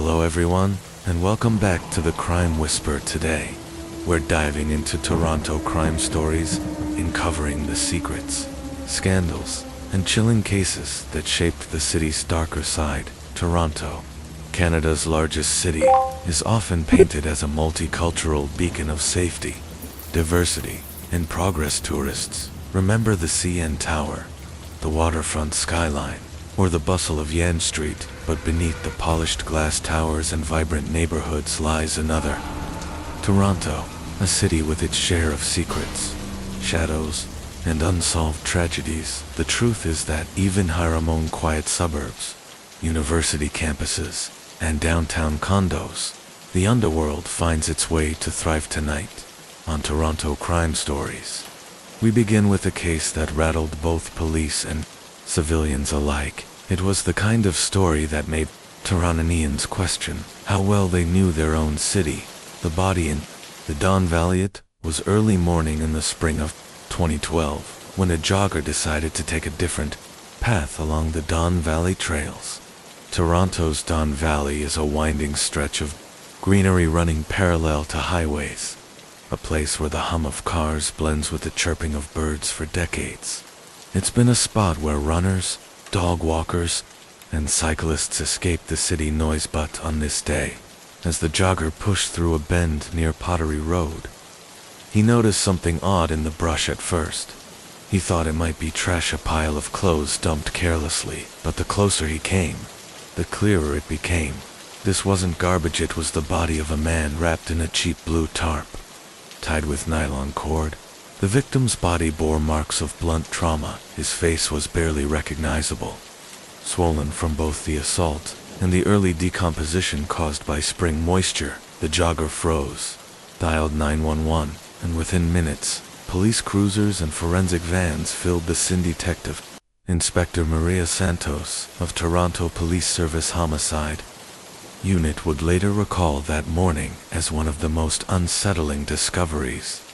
Hello everyone, and welcome back to the Crime Whisper. Today, we're diving into Toronto crime stories, uncovering the secrets, scandals, and chilling cases that shaped the city's darker side. Toronto, Canada's largest city, is often painted as a multicultural beacon of safety, diversity, and progress. Tourists remember the CN Tower, the waterfront skyline, or the bustle of Yonge Street, but beneath the polished glass towers and vibrant neighborhoods lies another. Toronto, a city with its share of secrets, shadows, and unsolved tragedies. The truth is that even among quiet suburbs, university campuses, and downtown condos, the underworld finds its way to thrive. Tonight, on Toronto Crime Stories, we begin with a case that rattled both police and civilians alike. It was the kind of story that made Torontonians question how well they knew their own city. The body in the Don Valley. It was early morning in the spring of 2012 when a jogger decided to take a different path along the Don Valley trails. Toronto's Don Valley is a winding stretch of greenery running parallel to highways, a place where the hum of cars blends with the chirping of birds for decades. It's been a spot where runners, dog walkers, and cyclists escape the city noise. But on this day, as the jogger pushed through a bend near Pottery Road, he noticed something odd in the brush. At first, he thought it might be trash, a pile of clothes dumped carelessly, but the closer he came, the clearer it became. This wasn't garbage, it was the body of a man wrapped in a cheap blue tarp, tied with nylon cord. The victim's body bore marks of blunt trauma. His face was barely recognizable, swollen from both the assault and the early decomposition caused by spring moisture. The jogger froze, dialed 911, and within minutes, police cruisers and forensic vans filled the scene. Detective Inspector Maria Santos of Toronto Police Service Homicide Unit would later recall that morning as one of the most unsettling discoveries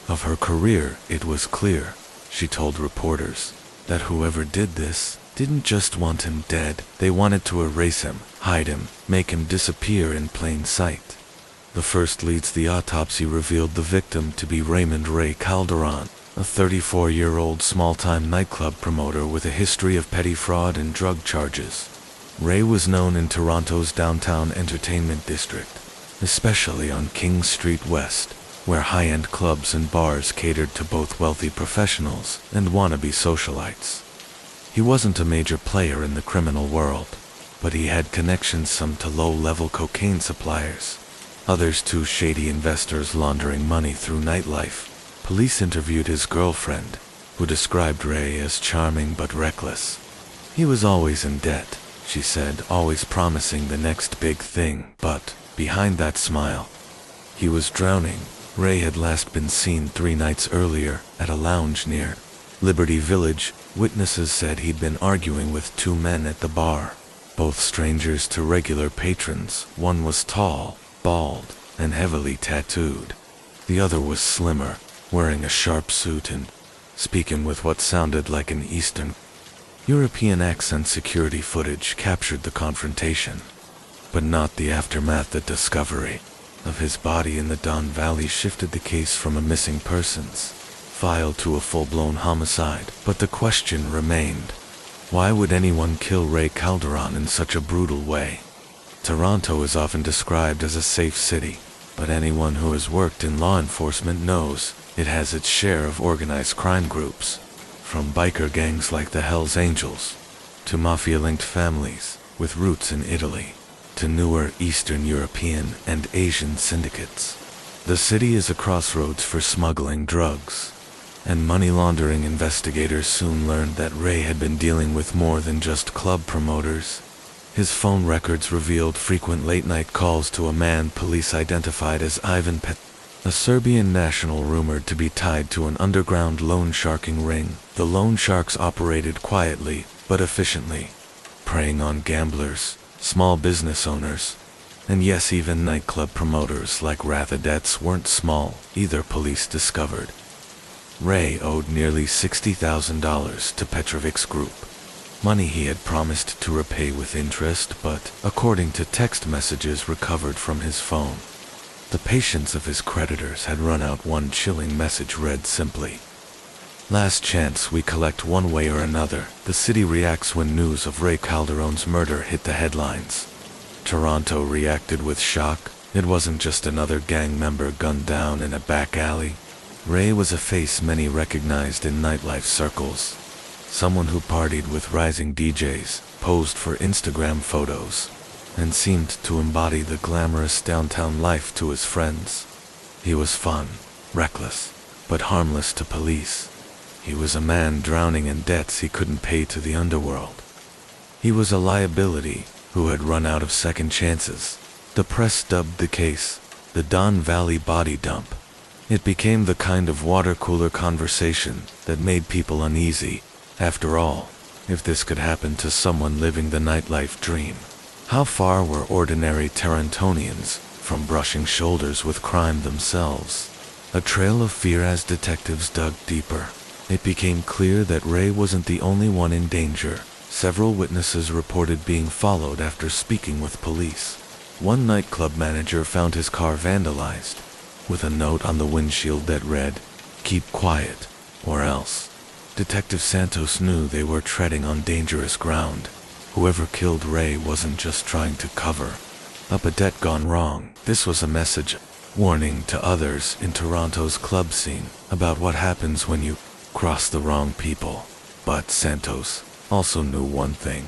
of her career. It was clear, she told reporters, that whoever did this didn't just want him dead. They wanted to erase him, hide him, make him disappear in plain sight. The first leads. The autopsy revealed the victim to be Raymond Ray Calderon, a 34-year-old small-time nightclub promoter with a history of petty fraud and drug charges. Ray was known in Toronto's downtown entertainment district, especially on King Street West, where high-end clubs and bars catered to both wealthy professionals and wannabe socialites. He wasn't a major player in the criminal world, but he had connections, some to low-level cocaine suppliers, others to shady investors laundering money through nightlife. Police interviewed his girlfriend, who described Ray as charming but reckless. He was always in debt, she said, always promising the next big thing, but behind that smile, he was drowning. Ray had last been seen 3 nights earlier at a lounge near Liberty Village. Witnesses said he'd been arguing with 2 men at the bar, both strangers to regular patrons. One was tall, bald, and heavily tattooed. The other was slimmer, wearing a sharp suit and speaking with what sounded like an Eastern European accent. Security footage captured the confrontation, but not the aftermath. The discovery of his body in the Don Valley shifted the case from a missing persons file to a full-blown homicide. But the question remained, why would anyone kill Ray Calderon in such a brutal way? Toronto is often described as a safe city, but anyone who has worked in law enforcement knows it has its share of organized crime groups, from biker gangs like the Hells Angels, to mafia-linked families with roots in Italy, to newer Eastern European and Asian syndicates. The city is a crossroads for smuggling, drugs, and money laundering. Investigators soon learned that Ray had been dealing with more than just club promoters. His phone records revealed frequent late-night calls to a man police identified as Ivan Pet, a Serbian national rumored to be tied to an underground loan sharking ring. The loan sharks operated quietly but efficiently, preying on gamblers, small business owners, and yes, even nightclub promoters like Ratha. Debts weren't small either. Police discovered Ray owed nearly $60,000 to Petrovic's group, money he had promised to repay with interest, but, according to text messages recovered from his phone, the patience of his creditors had run out. One chilling message read simply, "Last chance we collect one way or another. The city reacts when news of Ray Calderon's murder hit the headlines." Toronto reacted with shock. It wasn't just another gang member gunned down in a back alley. Ray was a face many recognized in nightlife circles. Someone who partied with rising DJs, posed for Instagram photos, and seemed to embody the glamorous downtown life to his friends. He was fun, reckless, but harmless to police. He was a man drowning in debts he couldn't pay to the underworld. He was a liability who had run out of second chances. The press dubbed the case the Don Valley Body Dump. It became the kind of water cooler conversation that made people uneasy. After all, if this could happen to someone living the nightlife dream, how far were ordinary Torontonians from brushing shoulders with crime themselves? A trail of fear as detectives dug deeper. It became clear that Ray wasn't the only one in danger. Several witnesses reported being followed after speaking with police. One nightclub manager found his car vandalized, with a note on the windshield that read, "Keep quiet, or else." Detective Santos knew they were treading on dangerous ground. Whoever killed Ray wasn't just trying to cover up a debt gone wrong. This was a message, warning to others in Toronto's club scene about what happens when you cross the wrong people. But Santos also knew one thing.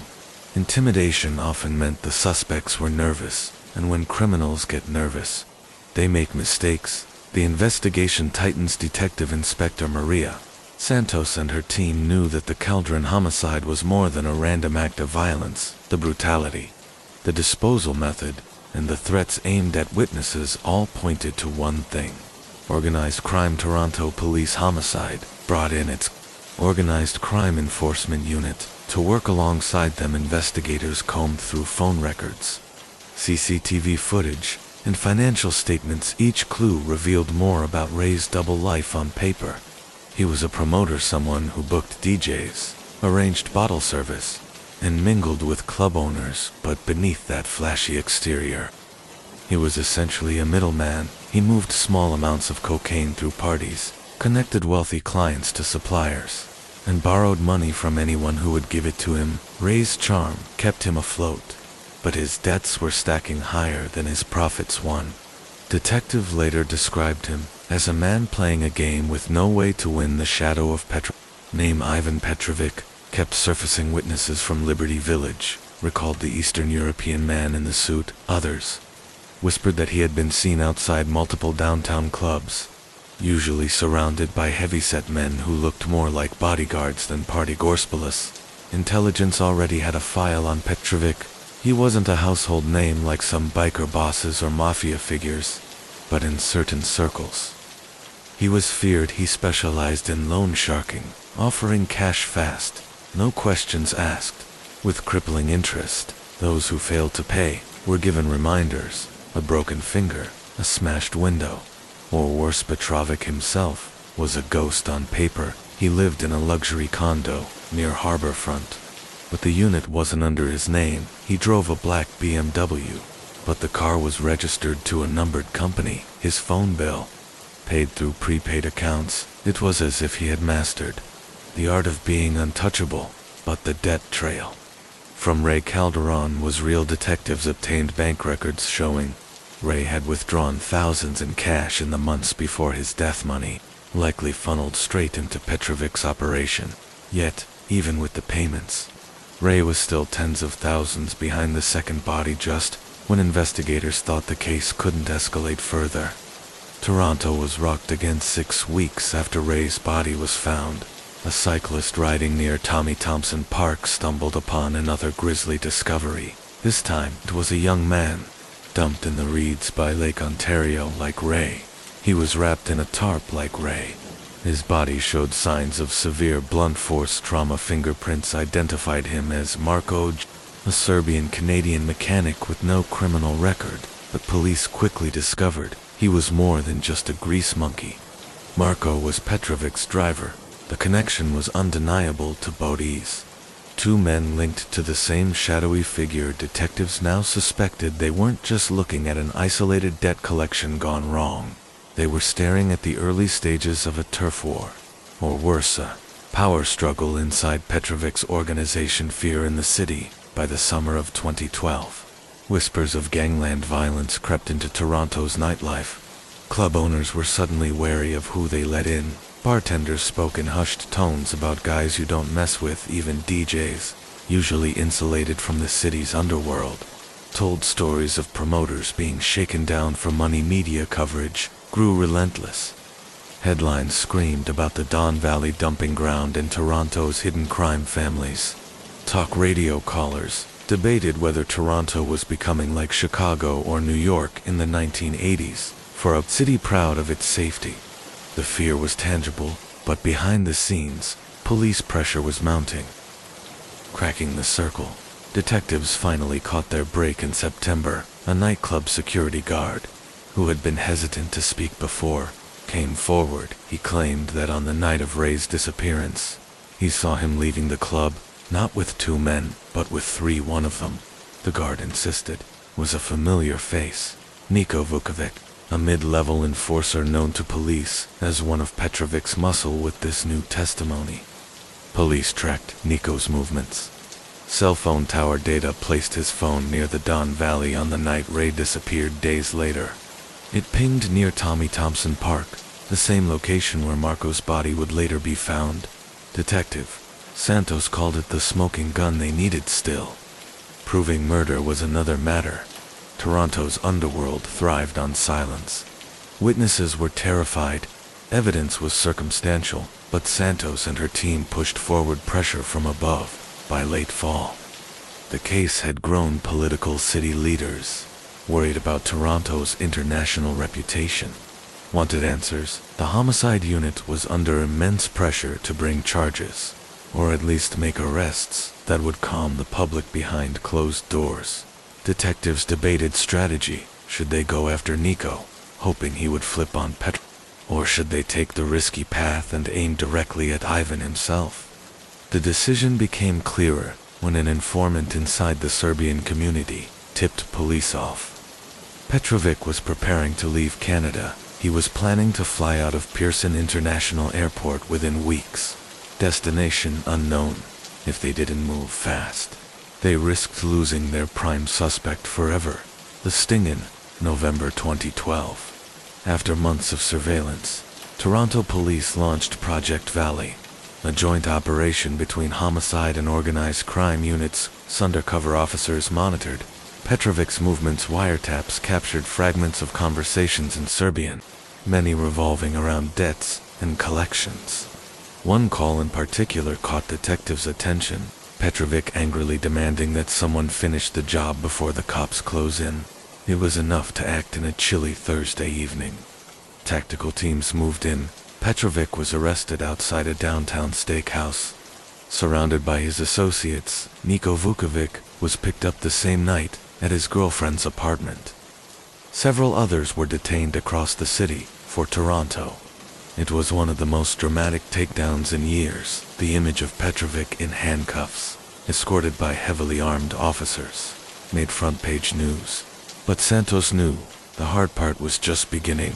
Intimidation often meant the suspects were nervous, and when criminals get nervous, they make mistakes. The investigation tightens. Detective Inspector Maria Santos and her team knew that the Calderon homicide was more than a random act of violence. The brutality, the disposal method, and the threats aimed at witnesses all pointed to one thing. Organized crime. Toronto Police Homicide brought in its Organized Crime Enforcement Unit to work alongside them. Investigators combed through phone records, CCTV footage, and financial statements. Each clue revealed more about Ray's double life on paper. He was a promoter, someone who booked DJs, arranged bottle service, and mingled with club owners, but beneath that flashy exterior, he was essentially a middleman. He moved small amounts of cocaine through parties, connected wealthy clients to suppliers, and borrowed money from anyone who would give it to him. Ray's charm kept him afloat, but his debts were stacking higher than his profits. One detective later described him as a man playing a game with no way to win. The shadow of name Ivan Petrovic kept surfacing. Witnesses from Liberty Village recalled the Eastern European man in the suit. Others whispered that he had been seen outside multiple downtown clubs, usually surrounded by heavyset men who looked more like bodyguards than party gospelers. Intelligence already had a file on Petrovic. He wasn't a household name like some biker bosses or mafia figures, but in certain circles, he was feared. He specialized in loan sharking, offering cash fast, no questions asked, with crippling interest. Those who failed to pay were given reminders, a broken finger, a smashed window, or worse. Petrovic himself was a ghost on paper. He lived in a luxury condo near Harborfront, but the unit wasn't under his name. He drove a black BMW, but the car was registered to a numbered company. His phone bill paid through prepaid accounts. It was as if he had mastered the art of being untouchable. But the debt trail from Ray Calderon was real. Detectives obtained bank records showing Ray had withdrawn thousands in cash in the months before his death. Money likely funneled straight into Petrovic's operation. Yet, even with the payments, Ray was still tens of thousands behind. The second body just when investigators thought the case couldn't escalate further. Toronto was rocked again. 6 weeks after Ray's body was found, a cyclist riding near Tommy Thompson Park stumbled upon another grisly discovery. This time, it was a young man, dumped in the reeds by Lake Ontario like Ray. He was wrapped in a tarp like Ray. His body showed signs of severe blunt force trauma. Fingerprints identified him as Marko, a Serbian-Canadian mechanic with no criminal record, but police quickly discovered he was more than just a grease monkey. Marko was Petrovic's driver. The connection was undeniable to Bodis. Two men linked to the same shadowy figure. Detectives now suspected they weren't just looking at an isolated debt collection gone wrong. They were staring at the early stages of a turf war, or worse, a power struggle inside Petrovic's organization. Fear in the city. By the summer of 2012, whispers of gangland violence crept into Toronto's nightlife. Club owners were suddenly wary of who they let in. Bartenders spoke in hushed tones about guys you don't mess with. Even DJs, usually insulated from the city's underworld, told stories of promoters being shaken down for money. Media coverage grew relentless. Headlines screamed about the Don Valley dumping ground and Toronto's hidden crime families. Talk radio callers debated whether Toronto was becoming like Chicago or New York in the 1980s, for a city proud of its safety. The fear was tangible, but behind the scenes, police pressure was mounting. Cracking the circle, detectives finally caught their break in September. A nightclub security guard, who had been hesitant to speak before, came forward. He claimed that on the night of Ray's disappearance, he saw him leaving the club, not with two men, but with three. One of them, the guard insisted, was a familiar face. Niko Vukovic, a mid-level enforcer known to police as one of Petrovic's muscle. With this new testimony, police tracked Niko's movements. Cell phone tower data placed his phone near the Don Valley on the night Ray disappeared. Days later, it pinged near Tommy Thompson Park, the same location where Marco's body would later be found. Detective Santos called it the smoking gun they needed. Still, proving murder was another matter. Toronto's underworld thrived on silence. Witnesses were terrified. Evidence was circumstantial, but Santos and her team pushed forward pressure from above. By late fall, the case had grown. Political city leaders, worried about Toronto's international reputation, wanted answers. The homicide unit was under immense pressure to bring charges, or at least make arrests that would calm the public behind closed doors. Detectives debated strategy. Should they go after Niko, hoping he would flip on Petr, or should they take the risky path and aim directly at Ivan himself? The decision became clearer when an informant inside the Serbian community tipped police off. Petrovic was preparing to leave Canada. He was planning to fly out of Pearson International Airport within weeks. Destination unknown. If they didn't move fast, they risked losing their prime suspect forever. The sting in November 2012. After months of surveillance, Toronto police launched Project Valley, a joint operation between homicide and organized crime units. Undercover officers monitored Petrovic's movements. Wiretaps captured fragments of conversations in Serbian, many revolving around debts and collections. One call in particular caught detectives' attention. Petrovic angrily demanding that someone finish the job before the cops close in. It was enough to act in a chilly Thursday evening. Tactical teams moved in. Petrovic was arrested outside a downtown steakhouse. Surrounded by his associates, Niko Vukovic was picked up the same night at his girlfriend's apartment. Several others were detained across the city. For Toronto, it was one of the most dramatic takedowns in years. The image of Petrovic in handcuffs, escorted by heavily armed officers, made front-page news. But Santos knew the hard part was just beginning.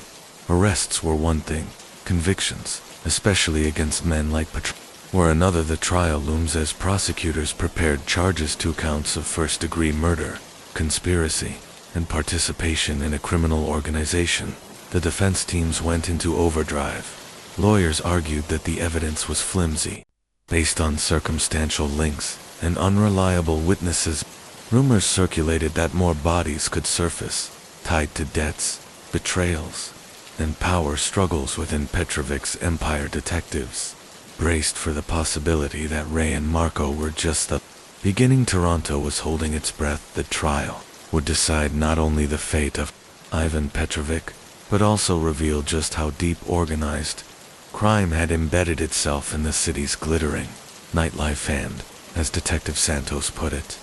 Arrests were one thing. Convictions, especially against men like Petrovic, were another. The trial looms as prosecutors prepared charges. 2 counts of first-degree murder, conspiracy, and participation in a criminal organization. The defense teams went into overdrive. Lawyers argued that the evidence was flimsy, based on circumstantial links and unreliable witnesses. Rumors circulated that more bodies could surface, tied to debts, betrayals, and power struggles within Petrovic's empire. Detectives braced for the possibility that Ray and Marco were just the beginning. Toronto was holding its breath. The trial would decide not only the fate of Ivan Petrovic, but also reveal just how deep organized crime had embedded itself in the city's glittering nightlife. And, as Detective Santos put it,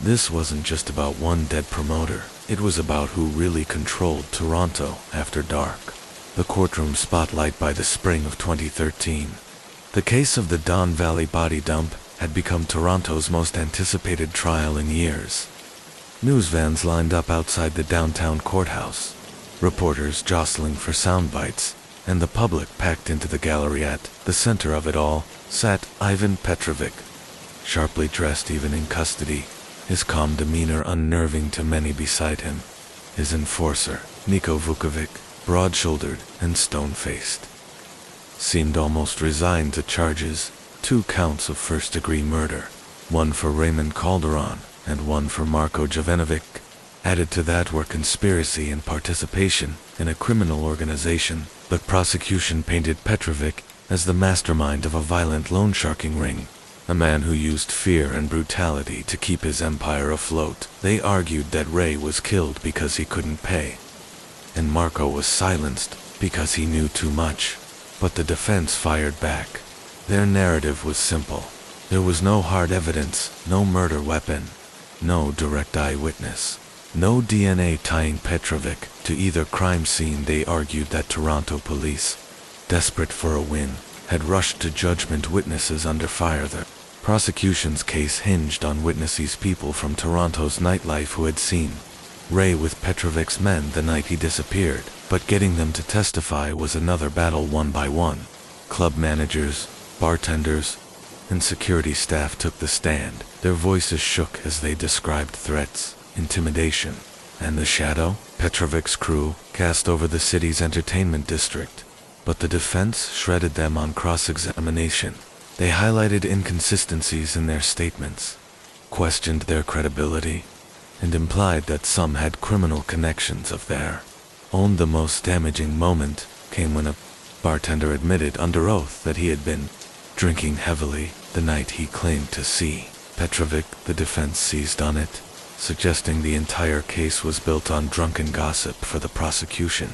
this wasn't just about one dead promoter. It was about who really controlled Toronto after dark. The courtroom spotlight. By the spring of 2013, the case of the Don Valley body dump had become Toronto's most anticipated trial in years. News vans lined up outside the downtown courthouse, reporters jostling for sound bites, and the public packed into the gallery. At the center of it all sat Ivan Petrovic, sharply dressed even in custody, his calm demeanor unnerving to many beside him. His enforcer, Niko Vukovic, broad-shouldered and stone-faced, seemed almost resigned to charges, 2 counts of first-degree murder, one for Raymond Calderon and one for Marko Jovanovic. Added to that were conspiracy and participation in a criminal organization. The prosecution painted Petrovic as the mastermind of a violent loan-sharking ring, a man who used fear and brutality to keep his empire afloat. They argued that Ray was killed because he couldn't pay, and Marko was silenced because he knew too much. But the defense fired back. Their narrative was simple. There was no hard evidence, no murder weapon, no direct eyewitness, no DNA tying Petrovic to either crime scene. They argued that Toronto police, desperate for a win, had rushed to judgment witnesses under fire. The prosecution's case hinged on witnesses, people from Toronto's nightlife who had seen Ray with Petrovic's men the night he disappeared, but getting them to testify was another battle. One by one, club managers, bartenders, and security staff took the stand. Their voices shook as they described threats, intimidation, and the shadow Petrovic's crew cast over the city's entertainment district. But the defense shredded them on cross-examination. They highlighted inconsistencies in their statements, questioned their credibility, and implied that some had criminal connections of their own. The most damaging moment came when a bartender admitted under oath that he had been drinking heavily the night he claimed to see Petrovic. The defense seized on it, suggesting the entire case was built on drunken gossip for the prosecution.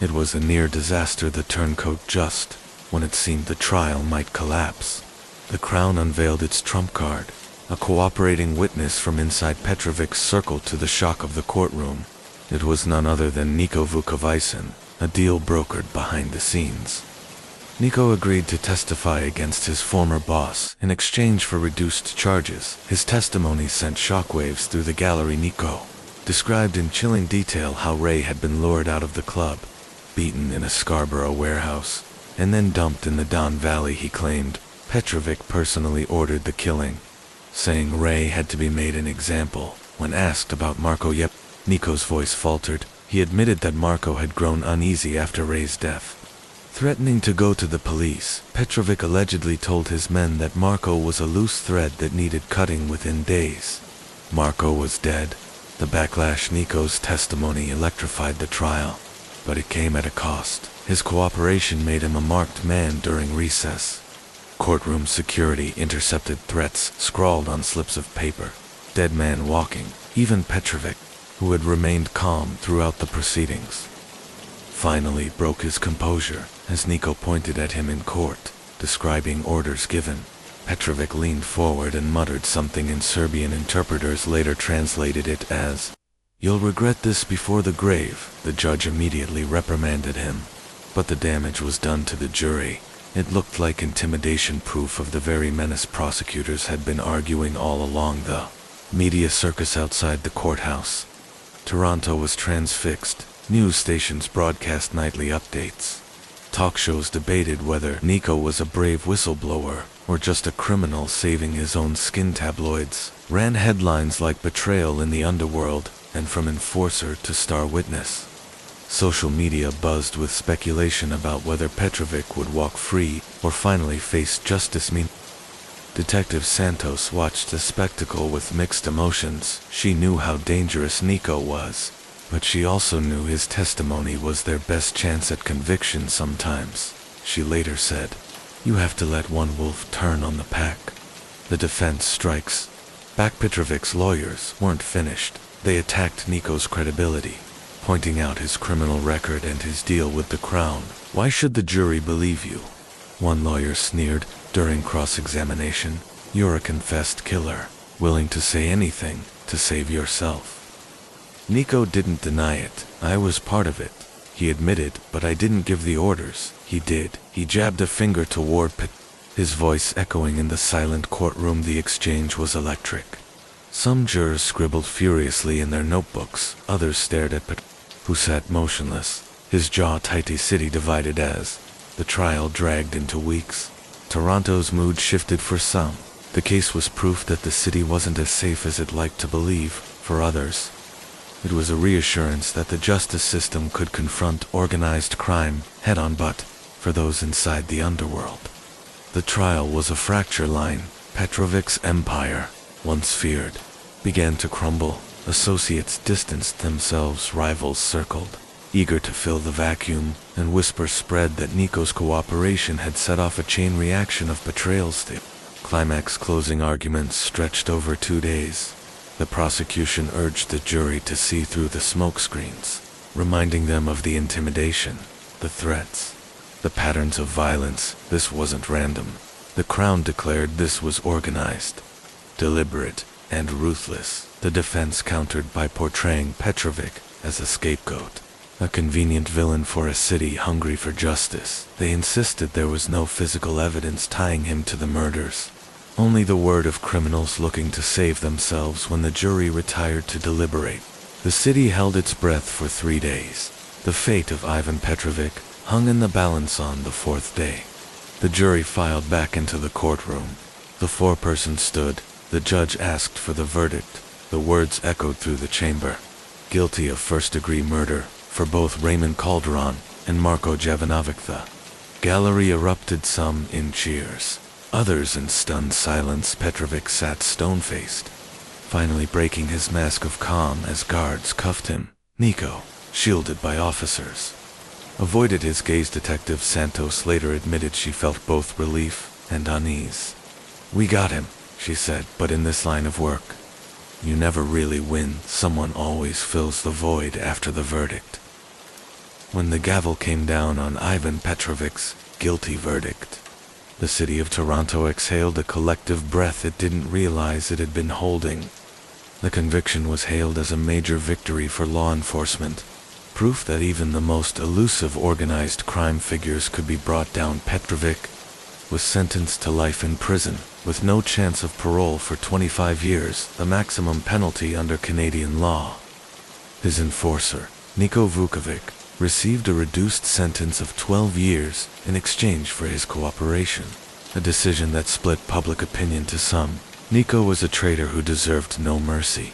It was a near disaster. The turncoat just when it seemed the trial might collapse. The Crown unveiled its trump card, a cooperating witness from inside Petrovic's circle. To the shock of the courtroom, it was none other than Niko Vukovic, a deal brokered behind the scenes. Niko agreed to testify against his former boss in exchange for reduced charges. His testimony sent shockwaves through the gallery. Niko described in chilling detail how Ray had been lured out of the club, beaten in a Scarborough warehouse, and then dumped in the Don Valley. He claimed Petrovic personally ordered the killing, saying Ray had to be made an example. When asked about Marko, Niko's voice faltered. He admitted that Marko had grown uneasy after Ray's death, threatening to go to the police. Petrovic allegedly told his men that Marko was a loose thread that needed cutting within days. Marko was dead. The backlash. Niko's testimony electrified the trial, but it came at a cost. His cooperation made him a marked man during recess. Courtroom security intercepted threats scrawled on slips of paper. Dead man walking. Even Petrovic, who had remained calm throughout the proceedings, finally broke his composure as Niko pointed at him in court, describing orders given. Petrovic leaned forward and muttered something in Serbian. Interpreters later translated it as, "You'll regret this before the grave." The judge immediately reprimanded him, but the damage was done to the jury. It looked like intimidation, proof of the very menace prosecutors had been arguing all along. The media circus outside the courthouse. Toronto was transfixed. News stations broadcast nightly updates. Talk shows debated whether Niko was a brave whistleblower or just a criminal saving his own skin. Tabloids ran headlines like "Betrayal in the Underworld" and "From Enforcer to Star Witness." Social media buzzed with speculation about whether Petrovic would walk free or finally face justice. Detective Santos watched the spectacle with mixed emotions. She knew how dangerous Niko was, but she also knew his testimony was their best chance at conviction. Sometimes, she later said, you have to let one wolf turn on the pack. The defense strikes back. Petrovic's lawyers weren't finished. They attacked Niko's credibility, pointing out his criminal record and his deal with the Crown. "Why should the jury believe you?" one lawyer sneered during cross-examination. "You're a confessed killer, willing to say anything to save yourself." Niko didn't deny it. "I was part of it," he admitted, "but I didn't give the orders." He did. He jabbed a finger toward his voice echoing in the silent courtroom. The exchange was electric. Some jurors scribbled furiously in their notebooks, others stared at Petrovich, who sat motionless, his jaw tight. The city divided as the trial dragged into weeks. Toronto's mood shifted for some. The case was proof that the city wasn't as safe as it liked to believe. For others, it was a reassurance that the justice system could confront organized crime head-on. But for those inside the underworld, the trial was a fracture line. Petrovich's empire, once feared, began to crumble. Associates distanced themselves, rivals circled, eager to fill the vacuum, and whispers spread that Nico's cooperation had set off a chain reaction of betrayals. The climax closing arguments stretched over 2 days. The prosecution urged the jury to see through the smokescreens, reminding them of the intimidation, the threats, the patterns of violence. This wasn't random. The Crown declared this was organized, deliberate, and ruthless. The defense countered by portraying Petrovich as a scapegoat, a convenient villain for a city hungry for justice. They insisted there was no physical evidence tying him to the murders, only the word of criminals looking to save themselves. When the jury retired to deliberate, the city held its breath for 3 days. The fate of Ivan Petrovich hung in the balance. On the 4th day, the jury filed back into the courtroom. The foreperson stood. The judge asked for the verdict. The words echoed through the chamber: guilty of first-degree murder for both Raymond Calderon and Marko Jovanovic. The gallery erupted, some in cheers, others in stunned silence. Petrovich sat stone-faced, finally breaking his mask of calm as guards cuffed him. Nico, shielded by officers, avoided his gaze. Detective Santos later admitted she felt both relief and unease. "We got him," she said, "but in this line of work, you never really win. Someone always fills the void after the verdict." When the gavel came down on Ivan Petrovich's guilty verdict, the city of Toronto exhaled a collective breath it didn't realize it had been holding. The conviction was hailed as a major victory for law enforcement, proof that even the most elusive organized crime figures could be brought down. Petrovich was sentenced to life in prison, with no chance of parole for 25 years, the maximum penalty under Canadian law. His enforcer, Niko Vukovic, received a reduced sentence of 12 years in exchange for his cooperation, a decision that split public opinion. To some, Niko was a traitor who deserved no mercy.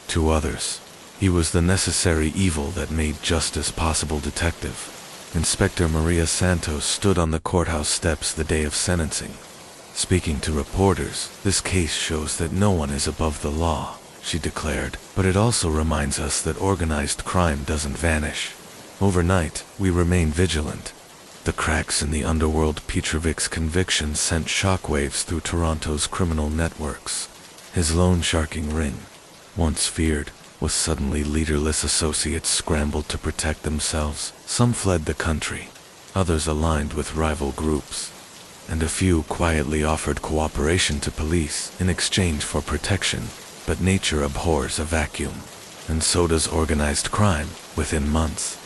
To others, he was the necessary evil that made justice possible. Detective Inspector Maria Santos stood on the courthouse steps the day of sentencing. Speaking to reporters, "This case shows that no one is above the law," she declared, "but it also reminds us that organized crime doesn't vanish overnight. We remain vigilant." The cracks in the underworld. Petrovich's conviction sent shockwaves through Toronto's criminal networks. His loan-sharking ring, once feared, was suddenly leaderless. Associates scrambled to protect themselves. Some fled the country, others aligned with rival groups, and a few quietly offered cooperation to police in exchange for protection. But nature abhors a vacuum, and so does organized crime. Within months,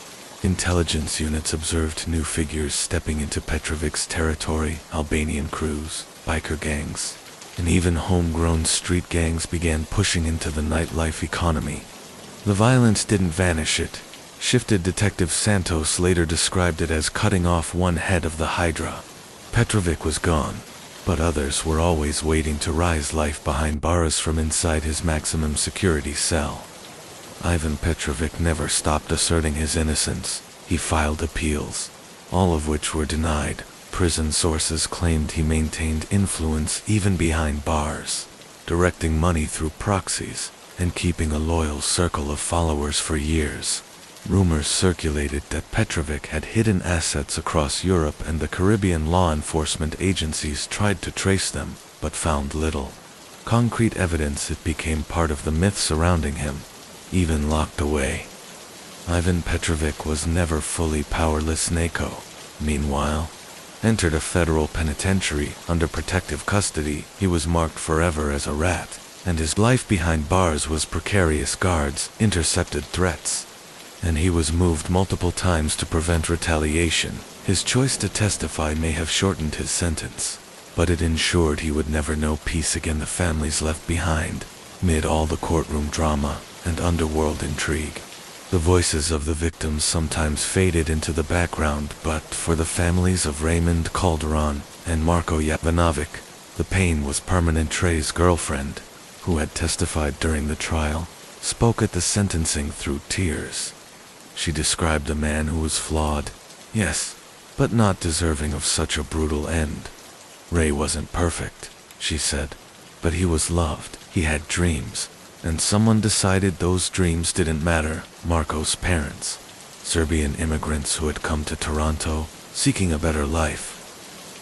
intelligence units observed new figures stepping into Petrovich's territory. Albanian crews, biker gangs, and even homegrown street gangs began pushing into the nightlife economy. The violence didn't vanish, it shifted. Detective Santos later described it as cutting off one head of the Hydra. Petrovich was gone, but others were always waiting to rise. Life behind bars from inside his maximum security cell. Ivan Petrovich never stopped asserting his innocence. He filed appeals, all of which were denied. Prison sources claimed he maintained influence even behind bars, directing money through proxies and keeping a loyal circle of followers for years. Rumors circulated that Petrovich had hidden assets across Europe, and the Caribbean law enforcement agencies tried to trace them, but found little concrete evidence. It became part of the myth surrounding him, even locked away. Ivan Petrovich was never fully powerless. Niko, meanwhile, entered a federal penitentiary under protective custody. He was marked forever as a rat, and his life behind bars was precarious. Guards intercepted threats, and he was moved multiple times to prevent retaliation. His choice to testify may have shortened his sentence, but it ensured he would never know peace again. The families left behind, mid all the courtroom drama and underworld intrigue. The voices of the victims sometimes faded into the background, but for the families of Raymond Calderon and Marko Yavanovic, the pain was permanent. Trey's girlfriend, who had testified during the trial, spoke at the sentencing through tears. She described a man who was flawed, yes, but not deserving of such a brutal end. Ray wasn't perfect, she said, but he was loved. He had dreams, and someone decided those dreams didn't matter. Marko's parents, Serbian immigrants who had come to Toronto seeking a better life,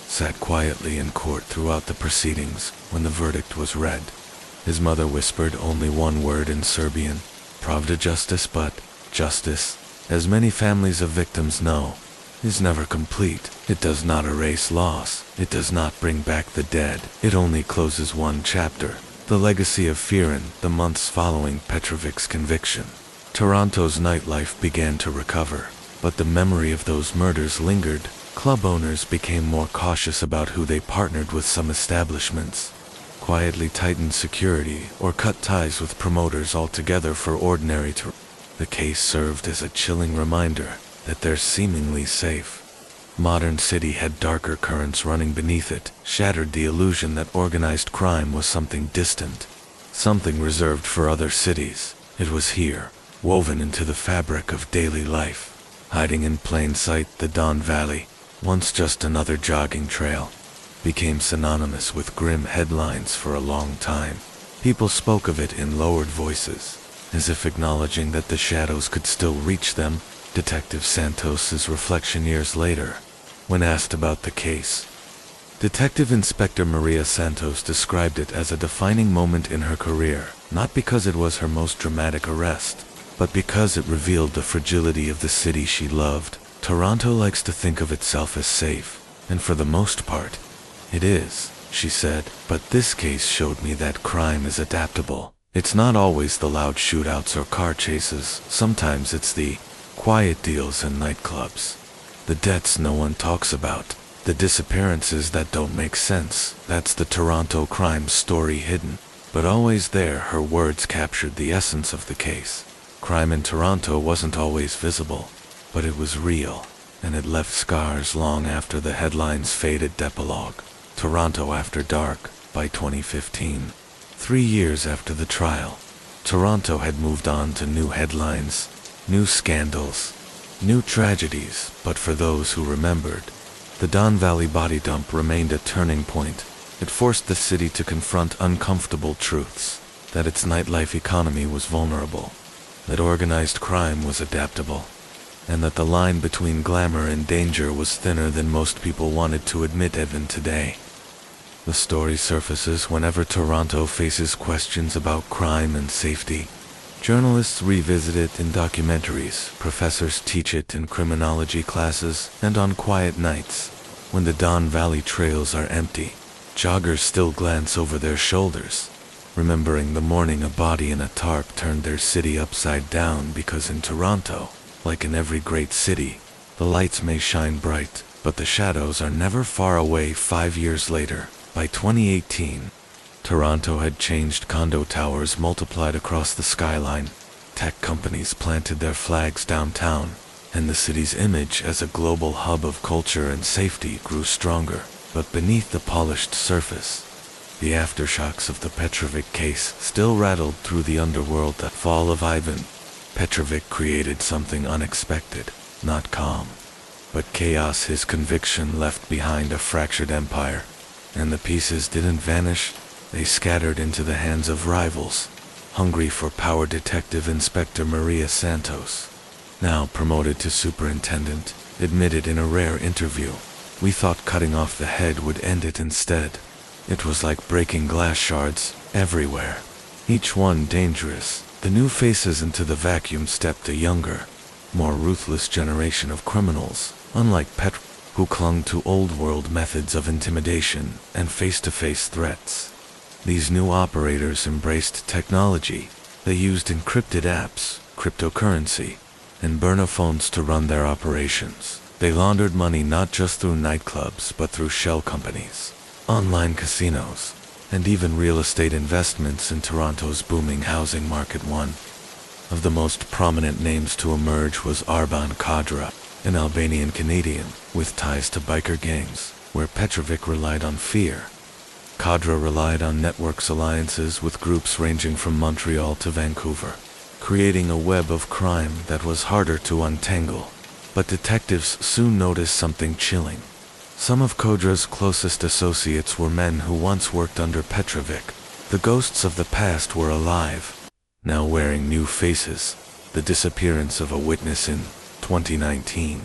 sat quietly in court throughout the proceedings when the verdict was read. His mother whispered only one word in Serbian, Pravda justice, but justice, as many families of victims know, is never complete. It does not erase loss. It does not bring back the dead. It only closes one chapter, the legacy of fear. In the months following Petrovic's conviction, Toronto's nightlife began to recover, but the memory of those murders lingered. Club owners became more cautious about who they partnered with. Some establishments quietly tightened security or cut ties with promoters altogether for ordinary The case served as a chilling reminder that they're seemingly safe. Modern city had darker currents running beneath it, shattered the illusion that organized crime was something distant, something reserved for other cities. It was here, woven into the fabric of daily life, hiding in plain sight. The Don Valley, once just another jogging trail, became synonymous with grim headlines for a long time. People spoke of it in lowered voices, as if acknowledging that the shadows could still reach them. Detective Santos's reflection years later, when asked about the case. Detective Inspector Maria Santos described it as a defining moment in her career, not because it was her most dramatic arrest, but because it revealed the fragility of the city she loved. Toronto likes to think of itself as safe, and for the most part, it is, she said, but this case showed me that crime is adaptable. It's not always the loud shootouts or car chases. Sometimes it's the quiet deals in nightclubs, the deaths no one talks about, the disappearances that don't make sense. That's the Toronto crime story, hidden, but always there. Her words captured the essence of the case. Crime in Toronto wasn't always visible, but it was real, and it left scars long after the headlines faded. Epilogue: Toronto After Dark. By 2015, 3 years after the trial, Toronto had moved on to new headlines, new scandals, new tragedies, but for those who remembered, the Don Valley body dump remained a turning point. It forced the city to confront uncomfortable truths, that its nightlife economy was vulnerable, that organized crime was adaptable, and that the line between glamour and danger was thinner than most people wanted to admit. Even today, the story surfaces whenever Toronto faces questions about crime and safety. Journalists revisit it in documentaries, professors teach it in criminology classes, and on quiet nights, when the Don Valley trails are empty, joggers still glance over their shoulders, remembering the morning a body in a tarp turned their city upside down. Because in Toronto, like in every great city, the lights may shine bright, but the shadows are never far away. 5 years later, by 2018, Toronto had changed. Condo towers multiplied across the skyline, tech companies planted their flags downtown, and the city's image as a global hub of culture and safety grew stronger. But beneath the polished surface, the aftershocks of the Petrovic case still rattled through the underworld. The fall of Ivan Petrovic created something unexpected, not calm, but chaos. His conviction left behind a fractured empire, and the pieces didn't vanish. They scattered into the hands of rivals, hungry for power. Detective Inspector Maria Santos, now promoted to superintendent, admitted in a rare interview, "We thought cutting off the head would end it. Instead, it was like breaking glass shards everywhere, each one dangerous." The new faces into the vacuum stepped a younger, more ruthless generation of criminals, unlike Petr, who clung to old-world methods of intimidation and face-to-face threats. These new operators embraced technology. They used encrypted apps, cryptocurrency, and burner phones to run their operations. They laundered money not just through nightclubs but through shell companies, online casinos, and even real estate investments in Toronto's booming housing market. One of the most prominent names to emerge was Arban Kadra, an Albanian Canadian with ties to biker gangs, where Petrovic relied on fear. Kadra relied on networks alliances with groups ranging from Montreal to Vancouver, creating a web of crime that was harder to untangle. But detectives soon noticed something chilling. Some of Kadra's closest associates were men who once worked under Petrovic. The ghosts of the past were alive, now wearing new faces. The disappearance of a witness in 2019.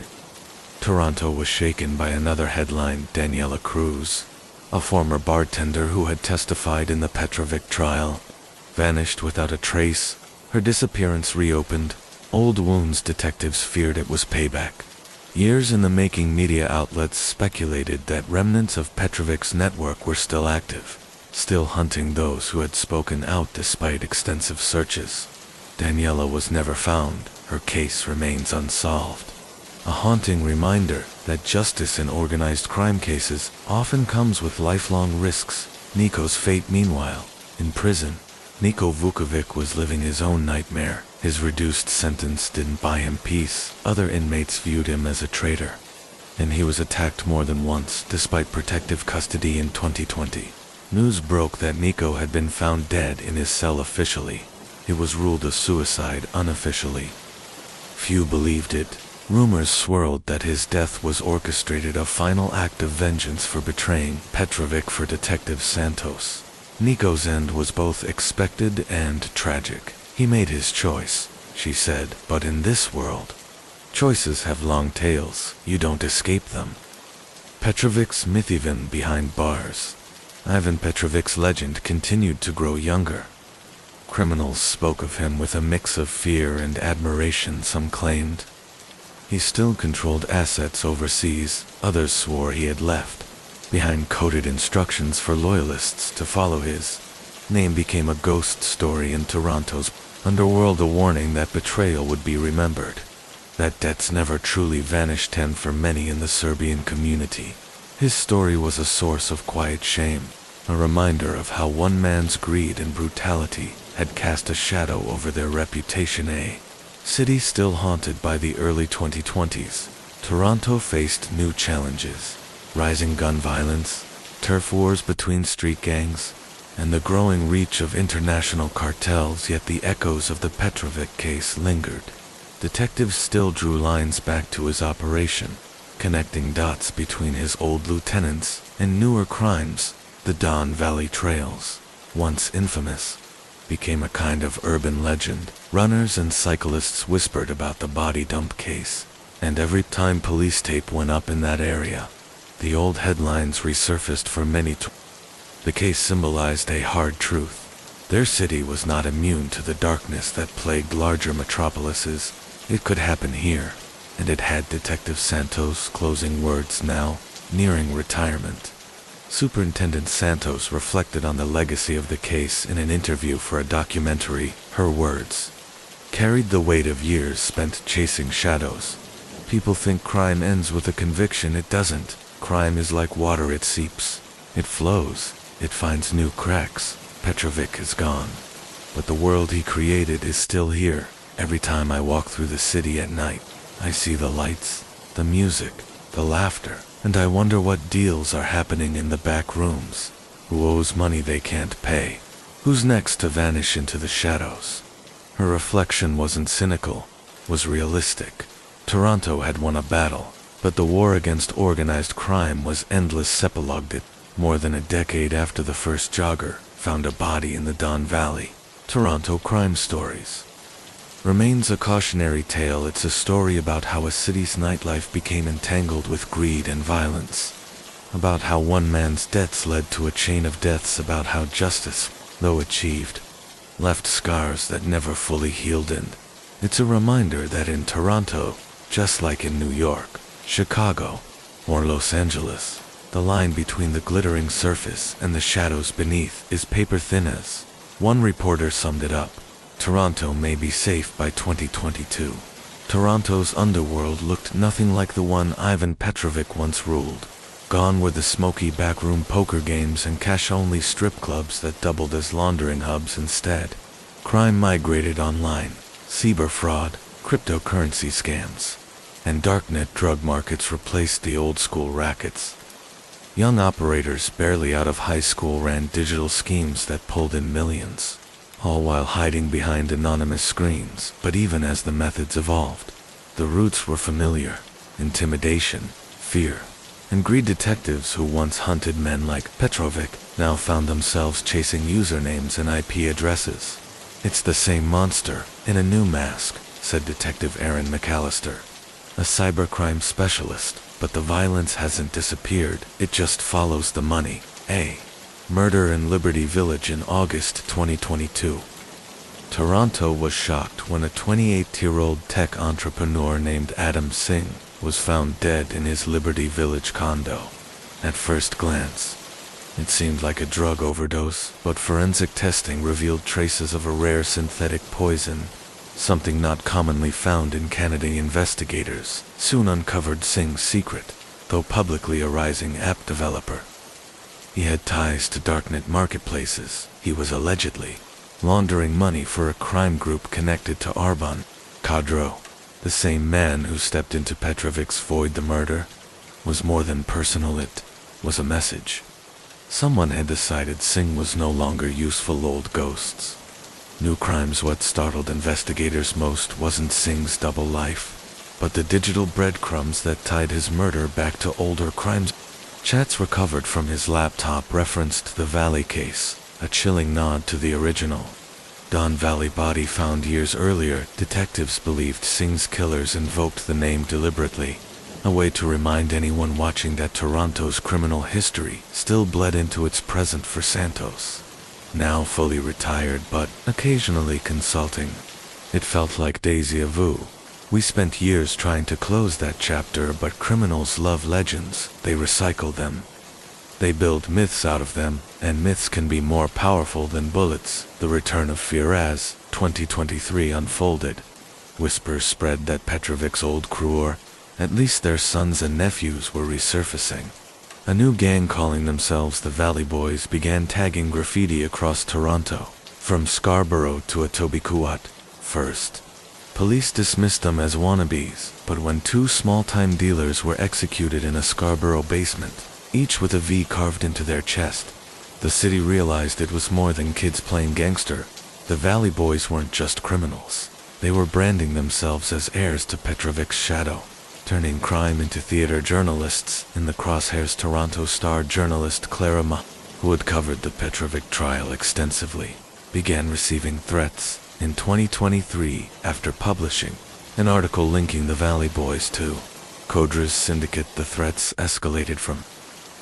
Toronto was shaken by another headline. Daniela Cruz, a former bartender who had testified in the Petrovic trial, vanished without a trace. Her disappearance reopened old wounds. Detectives feared it was payback. Years in the making, media outlets speculated that remnants of Petrovic's network were still active, still hunting those who had spoken out despite extensive searches. Daniela was never found. Her case remains unsolved. A haunting reminder that justice in organized crime cases often comes with lifelong risks. Niko's fate, meanwhile, in prison. Niko Vukovic was living his own nightmare. His reduced sentence didn't buy him peace. Other inmates viewed him as a traitor, and he was attacked more than once despite protective custody. In 2020, news broke that Niko had been found dead in his cell. Officially, it was ruled a suicide. Unofficially, few believed it. Rumors swirled that his death was orchestrated, a final act of vengeance for betraying Petrovic. For Detective Santos, Niko's end was both expected and tragic. He made his choice, she said, but in this world, choices have long tails. You don't escape them. Petrovic's myth. Even behind bars, Ivan Petrovic's legend continued to grow younger. Criminals spoke of him with a mix of fear and admiration. Some claimed he still controlled assets overseas. Others swore he had left behind coded instructions for loyalists to follow. His name became a ghost story in Toronto's underworld, a warning that betrayal would be remembered, that debts never truly vanished. And for many in the Serbian community, his story was a source of quiet shame, a reminder of how one man's greed and brutality had cast a shadow over their reputation. A city still haunted by the early 2020s, Toronto faced new challenges: rising gun violence, turf wars between street gangs, and the growing reach of international cartels. Yet the echoes of the Petrovic case lingered. Detectives still drew lines back to his operation, connecting dots between his old lieutenants and newer crimes. The Don Valley trails, once infamous, became a kind of urban legend. Runners and cyclists whispered about the body dump case, and every time police tape went up in that area, the old headlines resurfaced for many. The case symbolized a hard truth. Their city was not immune to the darkness that plagued larger metropolises. It could happen here, and it had. Detective Santos' closing words. Now, nearing retirement, Superintendent Santos reflected on the legacy of the case in an interview for a documentary. Her words carried the weight of years spent chasing shadows. People think crime ends with a conviction. It doesn't. Crime is like water. It seeps, it flows, it finds new cracks. Petrovic is gone, but the world he created is still here. Every time I walk through the city at night, I see the lights, the music, the laughter, and I wonder what deals are happening in the back rooms. Who owes money they can't pay? Who's next to vanish into the shadows? Her reflection wasn't cynical, was realistic. Toronto had won a battle, but the war against organized crime was endless. Sepalogged. More than a decade after the first jogger found a body in the Don Valley, Toronto Crime Stories remains a cautionary tale. It's a story about how a city's nightlife became entangled with greed and violence, about how one man's debts led to a chain of deaths, about how justice, though achieved, left scars that never fully healed. And it's a reminder that in Toronto, just like in New York, Chicago, or Los Angeles, the line between the glittering surface and the shadows beneath is paper thin. As one reporter summed it up, Toronto may be safe by 2022. Toronto's underworld looked nothing like the one Ivan Petrovic once ruled. Gone were the smoky backroom poker games and cash-only strip clubs that doubled as laundering hubs instead. Crime migrated online. Cyber fraud, cryptocurrency scams, and darknet drug markets replaced the old-school rackets. Young operators barely out of high school ran digital schemes that pulled in millions, all while hiding behind anonymous screens. But even as the methods evolved, the roots were familiar: intimidation, fear, and greed. Detectives who once hunted men like Petrovic now found themselves chasing usernames and IP addresses. "It's the same monster, in a new mask," said Detective Aaron McAllister, a cybercrime specialist. "But the violence hasn't disappeared, it just follows the money." Murder in Liberty Village in August 2022. Toronto was shocked when a 28-year-old tech entrepreneur named Adam Singh was found dead in his Liberty Village condo. At first glance, it seemed like a drug overdose, but forensic testing revealed traces of a rare synthetic poison, something not commonly found in Canada. Investigators soon uncovered Singh's secret, though publicly a rising app developer. He had ties to darknet marketplaces. He was allegedly laundering money for a crime group connected to Arbon Kadro, the same man who stepped into Petrovic's void. The murder was more than personal, it was a message. Someone had decided Singh was no longer useful old ghosts. New crimes. What startled investigators most wasn't Singh's double life, but the digital breadcrumbs that tied his murder back to older crimes. Chats recovered from his laptop referenced the Valley case, a chilling nod to the original Don Valley body found years earlier. Detectives believed Singh's killers invoked the name deliberately, a way to remind anyone watching that Toronto's criminal history still bled into its present. For Santos, now fully retired but occasionally consulting, it felt like déjà vu. "We spent years trying to close that chapter, but criminals love legends. They recycle them. They build myths out of them, and myths can be more powerful than bullets." The return of fear as 2023 unfolded. Whispers spread that Petrovic's old crew, or at least their sons and nephews, were resurfacing. A new gang calling themselves the Valley Boys began tagging graffiti across Toronto, from Scarborough to Etobicoke. First, police dismissed them as wannabes, but when two small-time dealers were executed in a Scarborough basement, each with a V carved into their chest, the city realized it was more than kids playing gangster. The Valley Boys weren't just criminals. They were branding themselves as heirs to Petrovic's shadow, turning crime into theater journalists. In the crosshairs, Toronto Star journalist Clara Ma, who had covered the Petrovic trial extensively, began receiving threats in 2023 after publishing an article linking the Valley Boys to Codra's syndicate. The threats escalated from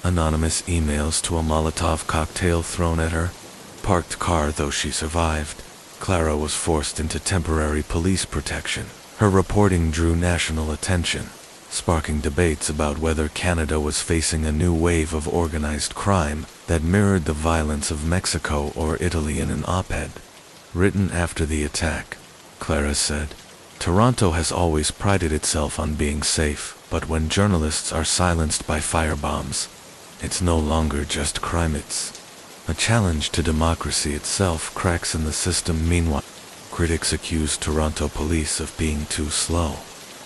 anonymous emails to a Molotov cocktail thrown at her parked car. Though she survived, Clara was forced into temporary police protection. Her reporting drew national attention, sparking debates about whether Canada was facing a new wave of organized crime that mirrored the violence of Mexico or Italy. In an op-ed written after the attack, Clara said, "Toronto has always prided itself on being safe, but when journalists are silenced by firebombs, it's no longer just crime, it's a challenge to democracy itself." Cracks in the system. Meanwhile, critics accused Toronto police of being too slow,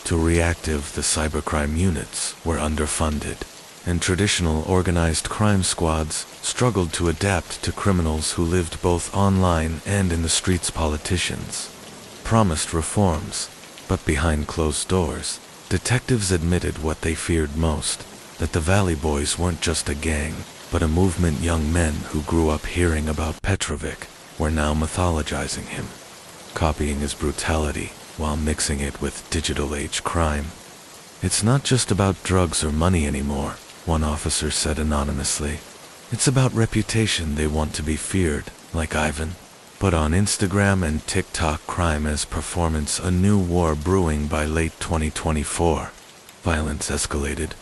too reactive. The cybercrime units were underfunded, and traditional organized crime squads struggled to adapt to criminals who lived both online and in the streets. Politicians promised reforms, but behind closed doors, detectives admitted what they feared most: that the Valley Boys weren't just a gang, but a movement. Young men who grew up hearing about Petrovic were now mythologizing him, copying his brutality while mixing it with digital age crime. "It's not just about drugs or money anymore," one officer said anonymously. "It's about reputation. They want to be feared, like Ivan." But on Instagram and TikTok, crime as performance. A new war brewing. By late 2024, violence escalated.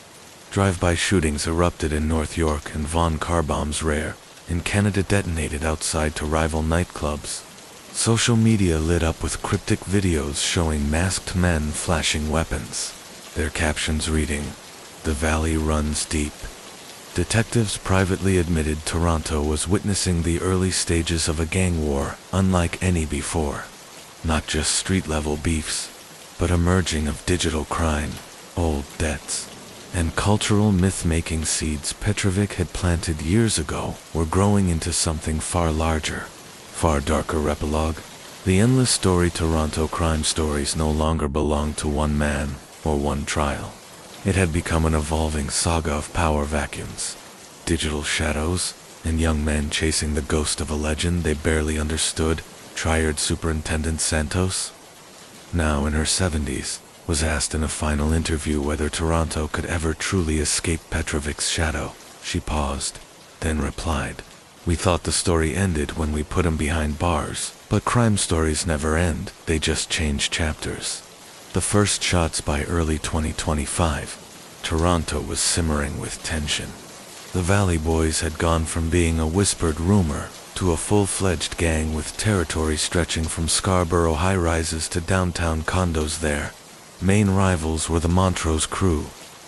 Drive-by shootings erupted in North York, and Vaughan car bombs, rare in Canada, detonated outside to rival nightclubs. Social media lit up with cryptic videos showing masked men flashing weapons, their captions reading, "The Valley runs deep. Detectives privately admitted Toronto was witnessing the early stages of a gang war unlike any before. Not just street-level beefs, but a merging of digital crime, old debts, and cultural myth-making seeds Petrovic had planted years ago were growing into something far larger, far darker. Epilogue. The endless story Toronto crime stories no longer belonged to one man or one trial. It had become an evolving saga of power vacuums, digital shadows, and young men chasing the ghost of a legend they barely understood. Triad Superintendent Santos, now in her 70s, was asked in a final interview whether Toronto could ever truly escape Petrovic's shadow. She paused, then replied, "We thought the story ended when we put him behind bars, but crime stories never end, they just change chapters." The first shots by early 2025, Toronto was simmering with tension. The Valley Boys had gone from being a whispered rumor to a full-fledged gang with territory stretching from Scarborough high-rises to downtown condos there. Main rivals were the Montrose Crew,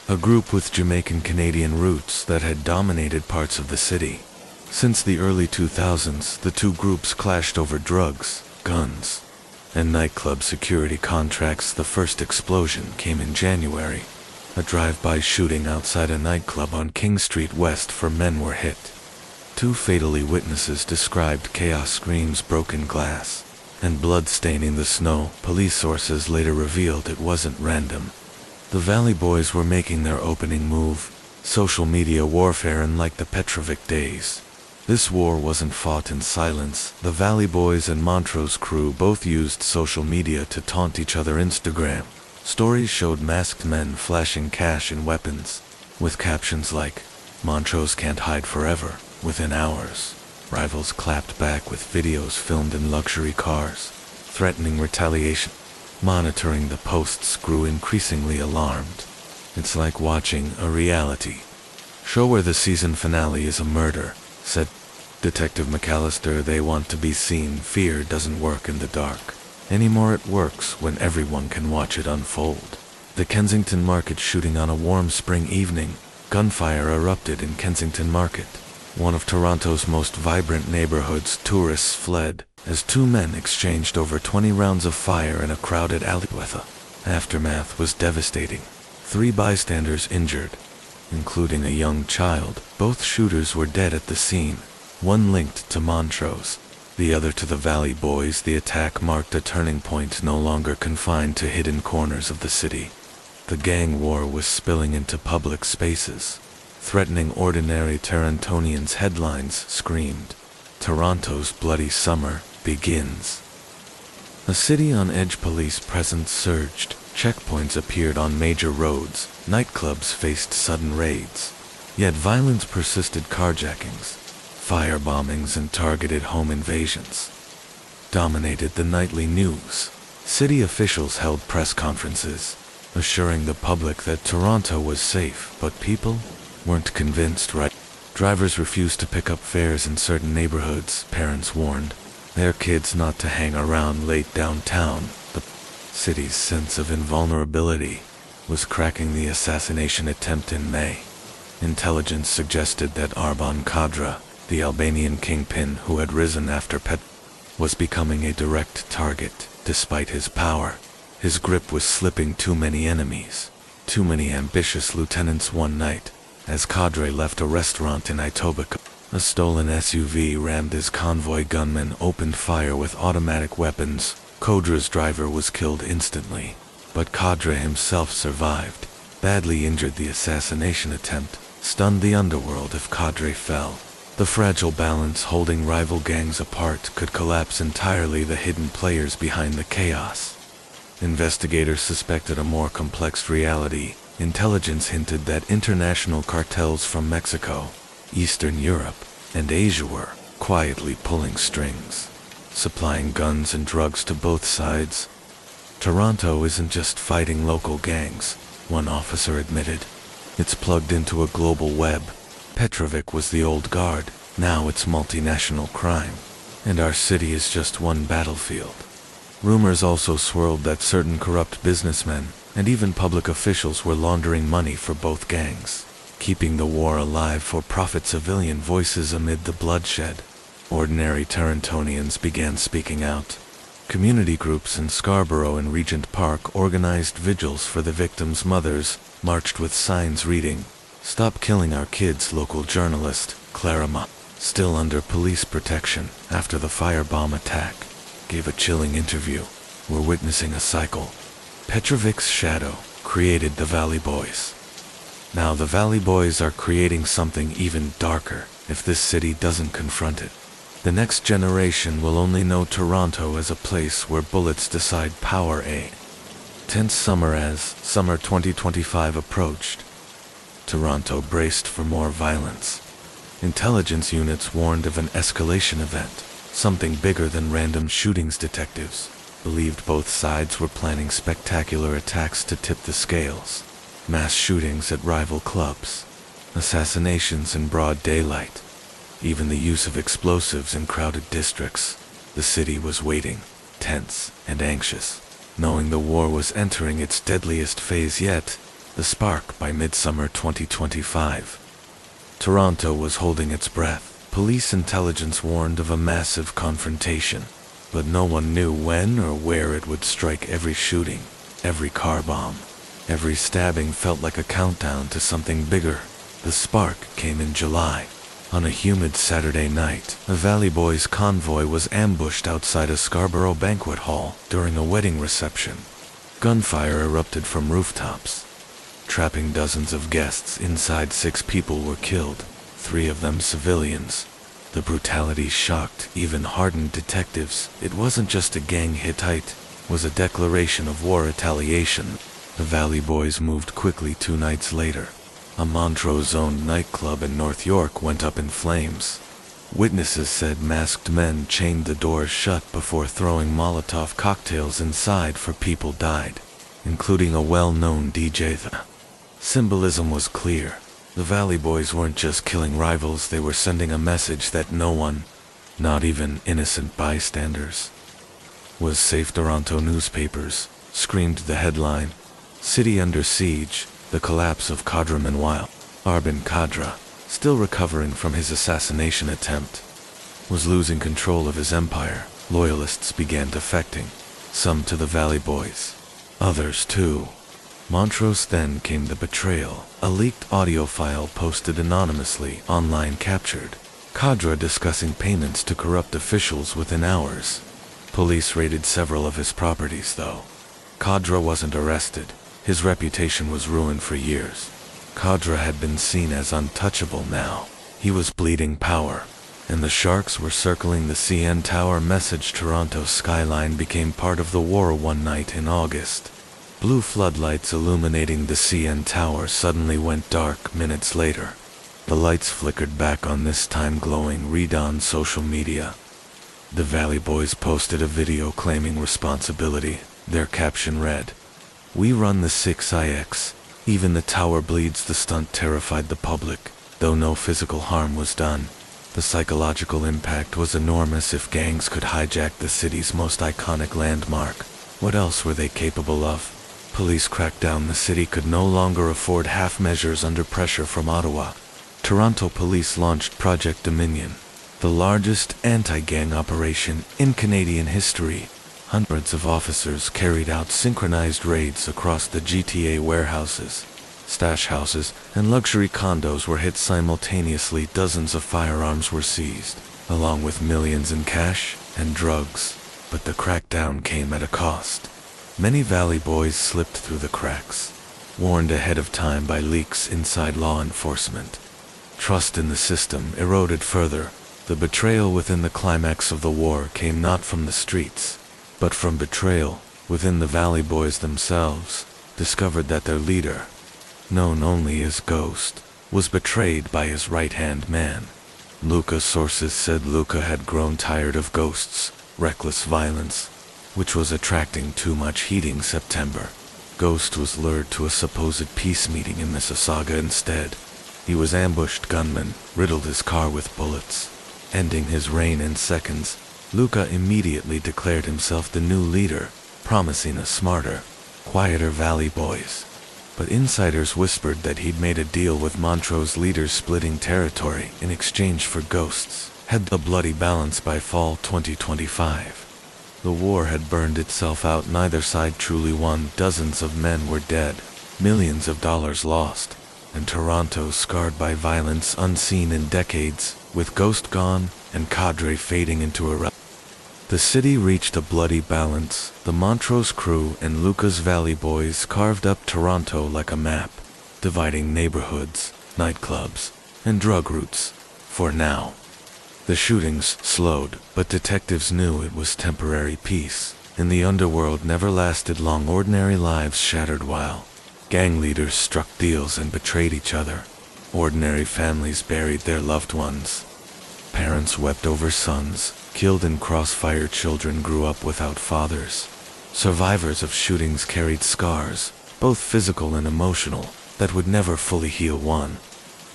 a group with Jamaican-Canadian roots that had dominated parts of the city. Since the early 2000s, the two groups clashed over drugs, guns, and nightclub security contracts. The first explosion came in January. A drive-by shooting outside a nightclub on King Street West. 4 men were hit. 2 fatally witnesses described chaos, screams, broken glass, and blood staining the snow. Police sources later revealed it wasn't random. The Valley Boys were making their opening move, social media warfare unlike the Petrovic days. This war wasn't fought in silence. The Valley Boys and Montrose Crew both used social media to taunt each other. Instagram stories showed masked men flashing cash and weapons, with captions like, "Montrose can't hide forever." Within hours, rivals clapped back with videos filmed in luxury cars, threatening retaliation. Monitoring the posts grew increasingly alarmed. "It's like watching a reality show where the season finale is a murder," said Detective McAllister. "They want to be seen. Fear doesn't work in the dark anymore. It works when everyone can watch it unfold." The Kensington Market shooting. On a warm spring evening, gunfire erupted in Kensington Market, one of Toronto's most vibrant neighborhoods. Tourists fled as 2 men exchanged over 20 rounds of fire in a crowded alleyway. The aftermath was devastating. 3 bystanders injured, including a young child. Both shooters were dead at the scene, one linked to Montrose, the other to the Valley Boys. The attack marked a turning point, no longer confined to hidden corners of the city. The gang war was spilling into public spaces, threatening ordinary Torontonians. Headlines screamed, "Toronto's bloody summer begins." A city on edge. Police presence surged. Checkpoints appeared on major roads. Nightclubs faced sudden raids. Yet violence persisted. Carjackings, firebombings, and targeted home invasions dominated the nightly news. City officials held press conferences, assuring the public that Toronto was safe, but people weren't convinced. Drivers refused to pick up fares in certain neighborhoods. Parents warned their kids not to hang around late downtown. The city's sense of invulnerability was cracking. The assassination attempt in May. Intelligence suggested that Arban Kadra, the Albanian kingpin who had risen after Pet, was becoming a direct target. Despite his power, his grip was slipping. Too many enemies, too many ambitious lieutenants. One night, as Kadre left a restaurant in Etobicoke, a stolen SUV rammed his convoy. Gunmen opened fire with automatic weapons. Kadra's driver was killed instantly, but Kadre himself survived. Badly injured. The assassination attempt stunned the underworld. If Kadre fell, the fragile balance holding rival gangs apart could collapse entirely. The hidden players behind the chaos. Investigators suspected a more complex reality. Intelligence hinted that international cartels from Mexico, Eastern Europe, and Asia were quietly pulling strings, supplying guns and drugs to both sides. Toronto isn't just fighting local gangs, one officer admitted. It's plugged into a global web. Petrovic was the old guard, now it's multinational crime. And our city is just one battlefield. Rumors also swirled that certain corrupt businessmen and even public officials were laundering money for both gangs. keeping the war alive for profit civilian voices amid the bloodshed. Ordinary Torontonians began speaking out. Community groups in Scarborough and Regent Park organized vigils for the victims' mothers, marched with signs reading, "Stop killing our kids." Local journalist, Clara Ma, still under police protection after the firebomb attack, gave a chilling interview. "We're witnessing a cycle. Petrovic's shadow created the Valley Boys. Now the Valley Boys are creating something even darker if this city doesn't confront it. The next generation will only know Toronto as a place where bullets decide power." A tense summer as summer 2025 approached. Toronto braced for more violence. Intelligence units warned of an escalation event, something bigger than random shootings. Detectives believed both sides were planning spectacular attacks to tip the scales. Mass shootings at rival clubs, assassinations in broad daylight, even the use of explosives in crowded districts. The city was waiting, tense and anxious, knowing the war was entering its deadliest phase yet, the spark by midsummer 2025. Toronto was holding its breath. Police intelligence warned of a massive confrontation, but no one knew when or where it would strike. Every shooting, every car bomb, every stabbing felt like a countdown to something bigger. The spark came in July. On a humid Saturday night, a Valley Boys convoy was ambushed outside a Scarborough banquet hall during a wedding reception. Gunfire erupted from rooftops, trapping dozens of guests inside. 6 people were killed, 3 of them civilians. The brutality shocked even hardened detectives. It wasn't just a gang hit, it was a declaration of war retaliation. The Valley Boys moved quickly. 2 nights later, a Montrose-owned nightclub in North York went up in flames. Witnesses said masked men chained the doors shut before throwing Molotov cocktails inside. 4 people died, including a well-known DJ. The symbolism was clear. The Valley Boys weren't just killing rivals, they were sending a message that no one, not even innocent bystanders, was safe. Toronto newspapers screamed the headline, "City under siege, the collapse of Kadra." Meanwhile, Arben Kadra, still recovering from his assassination attempt, was losing control of his empire. Loyalists began defecting, some to the Valley Boys, others to Montrose. Then came the betrayal. A leaked audio file posted anonymously online captured Kadra discussing payments to corrupt officials within hours. Police raided several of his properties though. Kadra wasn't arrested. His reputation was ruined for years. Kadra had been seen as untouchable. Now he was bleeding power, and the sharks were circling the CN Tower. Message: Toronto's skyline became part of the war. One night in August, blue floodlights illuminating the CN Tower suddenly went dark. Minutes later, the lights flickered back on, this time glowing. Read on social media. The Valley Boys posted a video claiming responsibility. Their caption read, "We run the 6IX. Even the tower bleeds." The stunt terrified the public, though no physical harm was done. The psychological impact was enormous. If gangs could hijack the city's most iconic landmark, what else were they capable of? Police cracked down. The city could no longer afford half measures under pressure from Ottawa. Toronto police launched Project Dominion, the largest anti-gang operation in Canadian history. Hundreds of officers carried out synchronized raids across the GTA. Warehouses, stash houses, and luxury condos were hit simultaneously. Dozens of firearms were seized, along with millions in cash and drugs. But the crackdown came at a cost. Many Valley Boys slipped through the cracks, warned ahead of time by leaks inside law enforcement. Trust in the system eroded further. The betrayal within the climax of the war came not from the streets, but from betrayal within the Valley Boys themselves. Discovered that their leader, known only as Ghost, was betrayed by his right-hand man. Luca. Sources said Luca had grown tired of Ghost's reckless violence, which was attracting too much heating. September, Ghost was lured to a supposed peace meeting in Mississauga instead. He was ambushed. Gunmen riddled his car with bullets, ending his reign in seconds. Luca immediately declared himself the new leader, promising a smarter, quieter Valley Boys. but insiders whispered that he'd made a deal with Montrose leaders splitting territory in exchange for ghosts. Had the bloody balance by fall 2025. The war had burned itself out, neither side truly won. Dozens of men were dead, millions of dollars lost, and Toronto scarred by violence unseen in decades, with Ghost gone and cadre fading into irrelevance. The city reached a bloody balance. The Montrose crew and Lucas Valley boys carved up Toronto like a map, dividing neighborhoods, nightclubs, and drug routes. For now, the shootings slowed, but detectives knew it was temporary peace. In the underworld never lasted long. Ordinary lives shattered while gang leaders struck deals and betrayed each other. Ordinary families buried their loved ones. Parents wept over sons killed in crossfire. Children grew up without fathers. Survivors of shootings carried scars, both physical and emotional, that would never fully heal. One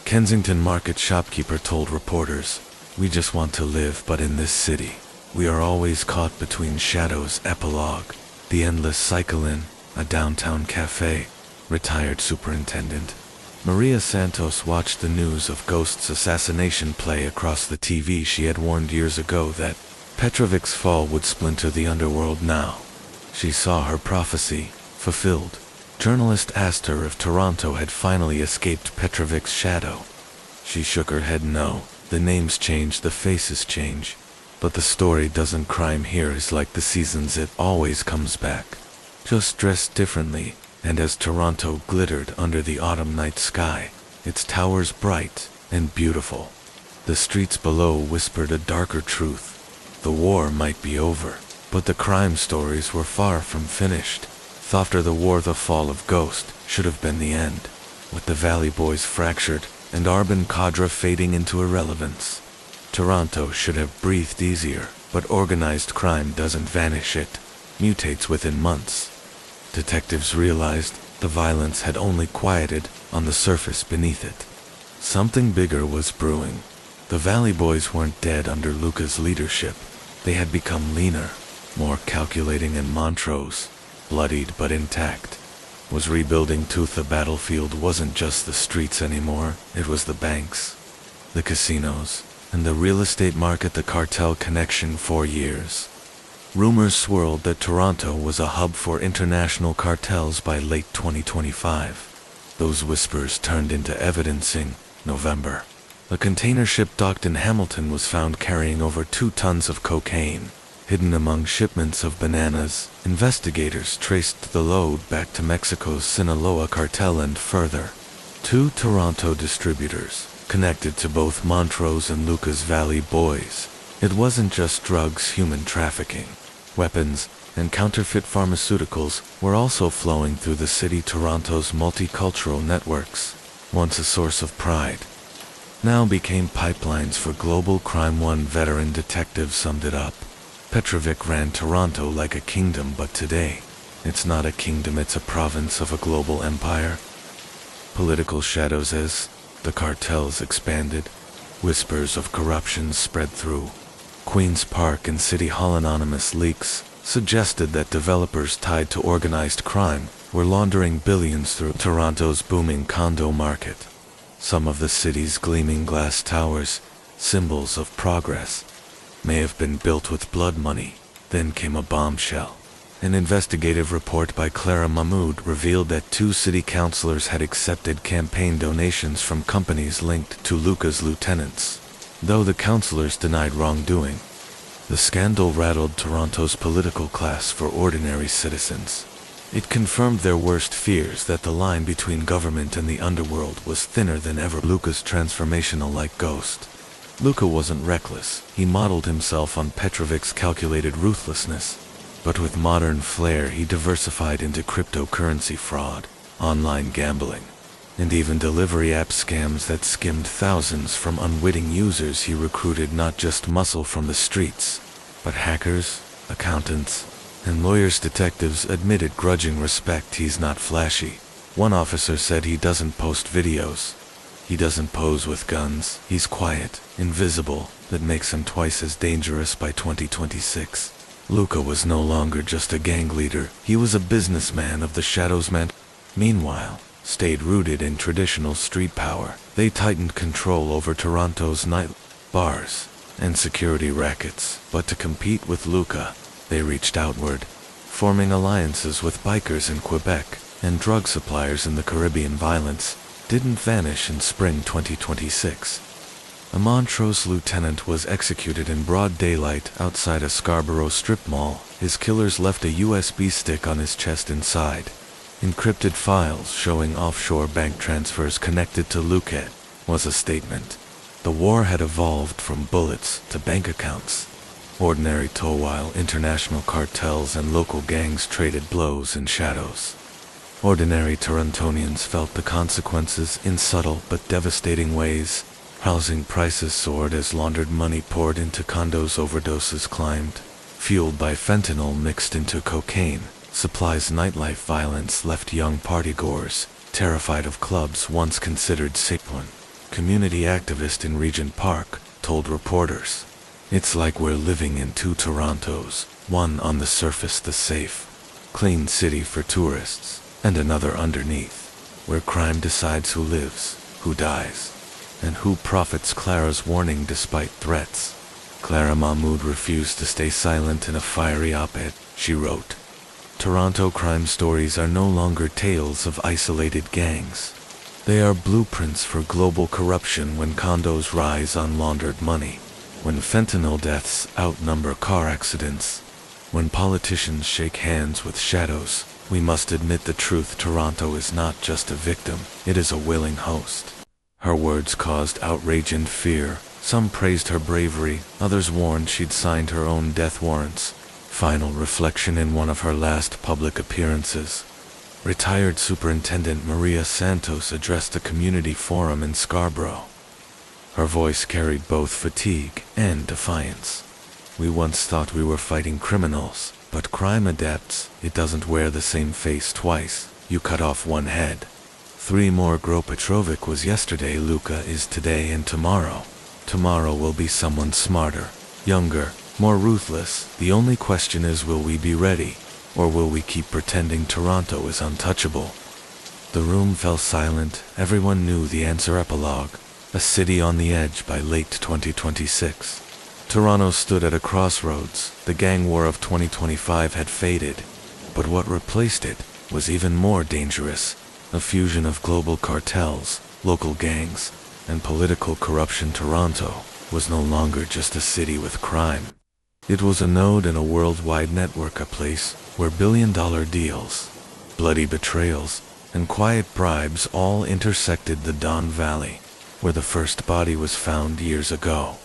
Kensington market shopkeeper told reporters, "We just want to live, but in this city, we are always caught between shadows." Epilogue: The endless cycle. In a downtown cafe, retired superintendent Maria Santos watched the news of Ghost's assassination play across the TV. She had warned years ago that Petrovic's fall would splinter the underworld. Now, she saw her prophecy fulfilled. Journalist asked her if Toronto had finally escaped Petrovic's shadow. She shook her head. No, the names change, the faces change, but the story doesn't. Crime here is like the seasons, it always comes back, just dressed differently. And as Toronto glittered under the autumn night sky, its towers bright and beautiful, the streets below whispered a darker truth. The war might be over, but the crime stories were far from finished. After the war, the fall of Ghost should have been the end, with the Valley Boys fractured and urban cadre fading into irrelevance. Toronto should have breathed easier, but organized crime doesn't vanish, it mutates within months. Detectives realized the violence had only quieted on the surface. Beneath it, something bigger was brewing. The Valley Boys weren't dead under Luca's leadership. They had become leaner, more calculating, and Montrose, bloodied but intact, was rebuilding tooth. The battlefield wasn't just the streets anymore, it was the banks, the casinos, and the real estate market. The cartel connection. For years, rumors swirled that Toronto was a hub for international cartels. By late 2025, those whispers turned into evidence. In November, a container ship docked in Hamilton was found carrying over 2 tons of cocaine, hidden among shipments of bananas. Investigators traced the load back to Mexico's Sinaloa cartel and further. 2 Toronto distributors, connected to both Montrose and Lucas Valley Boys. It wasn't just drugs. Human trafficking, weapons, and counterfeit pharmaceuticals were also flowing through the city. Toronto's multicultural networks, once a source of pride, now became pipelines for global crime. One veteran detective summed it up: Petrovic ran Toronto like a kingdom, but today, it's not a kingdom, it's a province of a global empire. Political shadows. As the cartels expanded, whispers of corruption spread through Queen's Park and City Hall. Anonymous leaks suggested that developers tied to organized crime were laundering billions through Toronto's booming condo market. Some of the city's gleaming glass towers, symbols of progress, may have been built with blood money. Then came a bombshell. An investigative report by Clara Mahmood revealed that 2 city councilors had accepted campaign donations from companies linked to Luca's lieutenants, though the councilors denied wrongdoing. The scandal rattled Toronto's political class. For ordinary citizens, it confirmed their worst fears, that the line between government and the underworld was thinner than ever. Luca's transformational like Ghost. Luca wasn't reckless. He modeled himself on Petrovic's calculated ruthlessness, but with modern flair he diversified into cryptocurrency fraud, online gambling, and even delivery app scams that skimmed thousands from unwitting users. He recruited not just muscle from the streets, but hackers, accountants, and lawyers. Detectives admitted grudging respect. He's not flashy. One officer said he doesn't post videos. He doesn't pose with guns. He's quiet, invisible. That makes him twice as dangerous. By 2026, Luca was no longer just a gang leader. He was a businessman of the shadows. Meanwhile, stayed rooted in traditional street power. They tightened control over Toronto's night bars and security rackets. But to compete with Luca, they reached outward, forming alliances with bikers in Quebec and drug suppliers in the Caribbean. Violence didn't vanish in spring 2026. A Montrose lieutenant was executed in broad daylight outside a Scarborough strip mall. His killers left a USB stick on his chest. Inside, encrypted files showing offshore bank transfers connected to Luque, was a statement. The war had evolved from bullets to bank accounts. Ordinary toll while international cartels and local gangs traded blows in shadows. Ordinary Torontonians felt the consequences in subtle but devastating ways. Housing prices soared as laundered money poured into condos. Overdoses climbed, fueled by fentanyl mixed into cocaine. Supplies. Nightlife violence left young partygoers terrified of clubs once considered safe. One community activist in Regent Park told reporters, "It's like we're living in two Torontos, one on the surface the safe, clean city for tourists, and another underneath, where crime decides who lives, who dies, and who profits." Clara's warning despite threats. Clara Mahmood refused to stay silent in a fiery op-ed. She wrote, "Toronto crime stories are no longer tales of isolated gangs. They are blueprints for global corruption. When condos rise on laundered money, when fentanyl deaths outnumber car accidents, when politicians shake hands with shadows, we must admit the truth. Toronto is not just a victim, it is a willing host." Her words caused outrage and fear. Some praised her bravery, others warned she'd signed her own death warrants. Final reflection in one of her last public appearances. Retired Superintendent Maria Santos addressed a community forum in Scarborough. Her voice carried both fatigue and defiance. "We once thought we were fighting criminals, but crime adapts. It doesn't wear the same face twice. You cut off one head. 3 more grow." Petrovic was yesterday, Luca is today, and tomorrow. Tomorrow will be someone smarter, younger, more ruthless. The only question is, will we be ready, or will we keep pretending Toronto is untouchable? The room fell silent. Everyone knew the answer. Epilogue. A city on the edge. By late 2026, Toronto stood at a crossroads. The gang war of 2025 had faded, but what replaced it was even more dangerous. A fusion of global cartels, local gangs, and political corruption. Toronto was no longer just a city with crime. It was a node in a worldwide network, a place where billion-dollar deals, bloody betrayals, and quiet bribes all intersected. The Don Valley, where the first body was found years ago,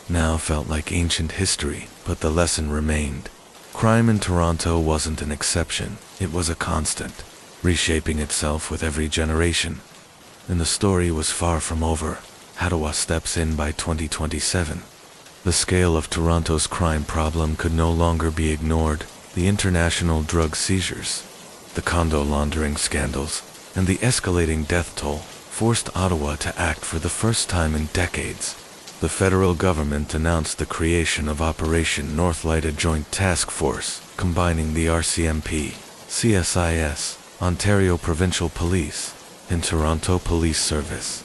now felt like ancient history, but the lesson remained. Crime in Toronto wasn't an exception, it was a constant, reshaping itself with every generation. And the story was far from over. Ottawa steps in by 2027. The scale of Toronto's crime problem could no longer be ignored. The international drug seizures, the condo laundering scandals, and the escalating death toll forced Ottawa to act for the first time in decades. The federal government announced the creation of Operation Northlight, a joint task force combining the RCMP, CSIS, Ontario Provincial Police, and Toronto Police Service.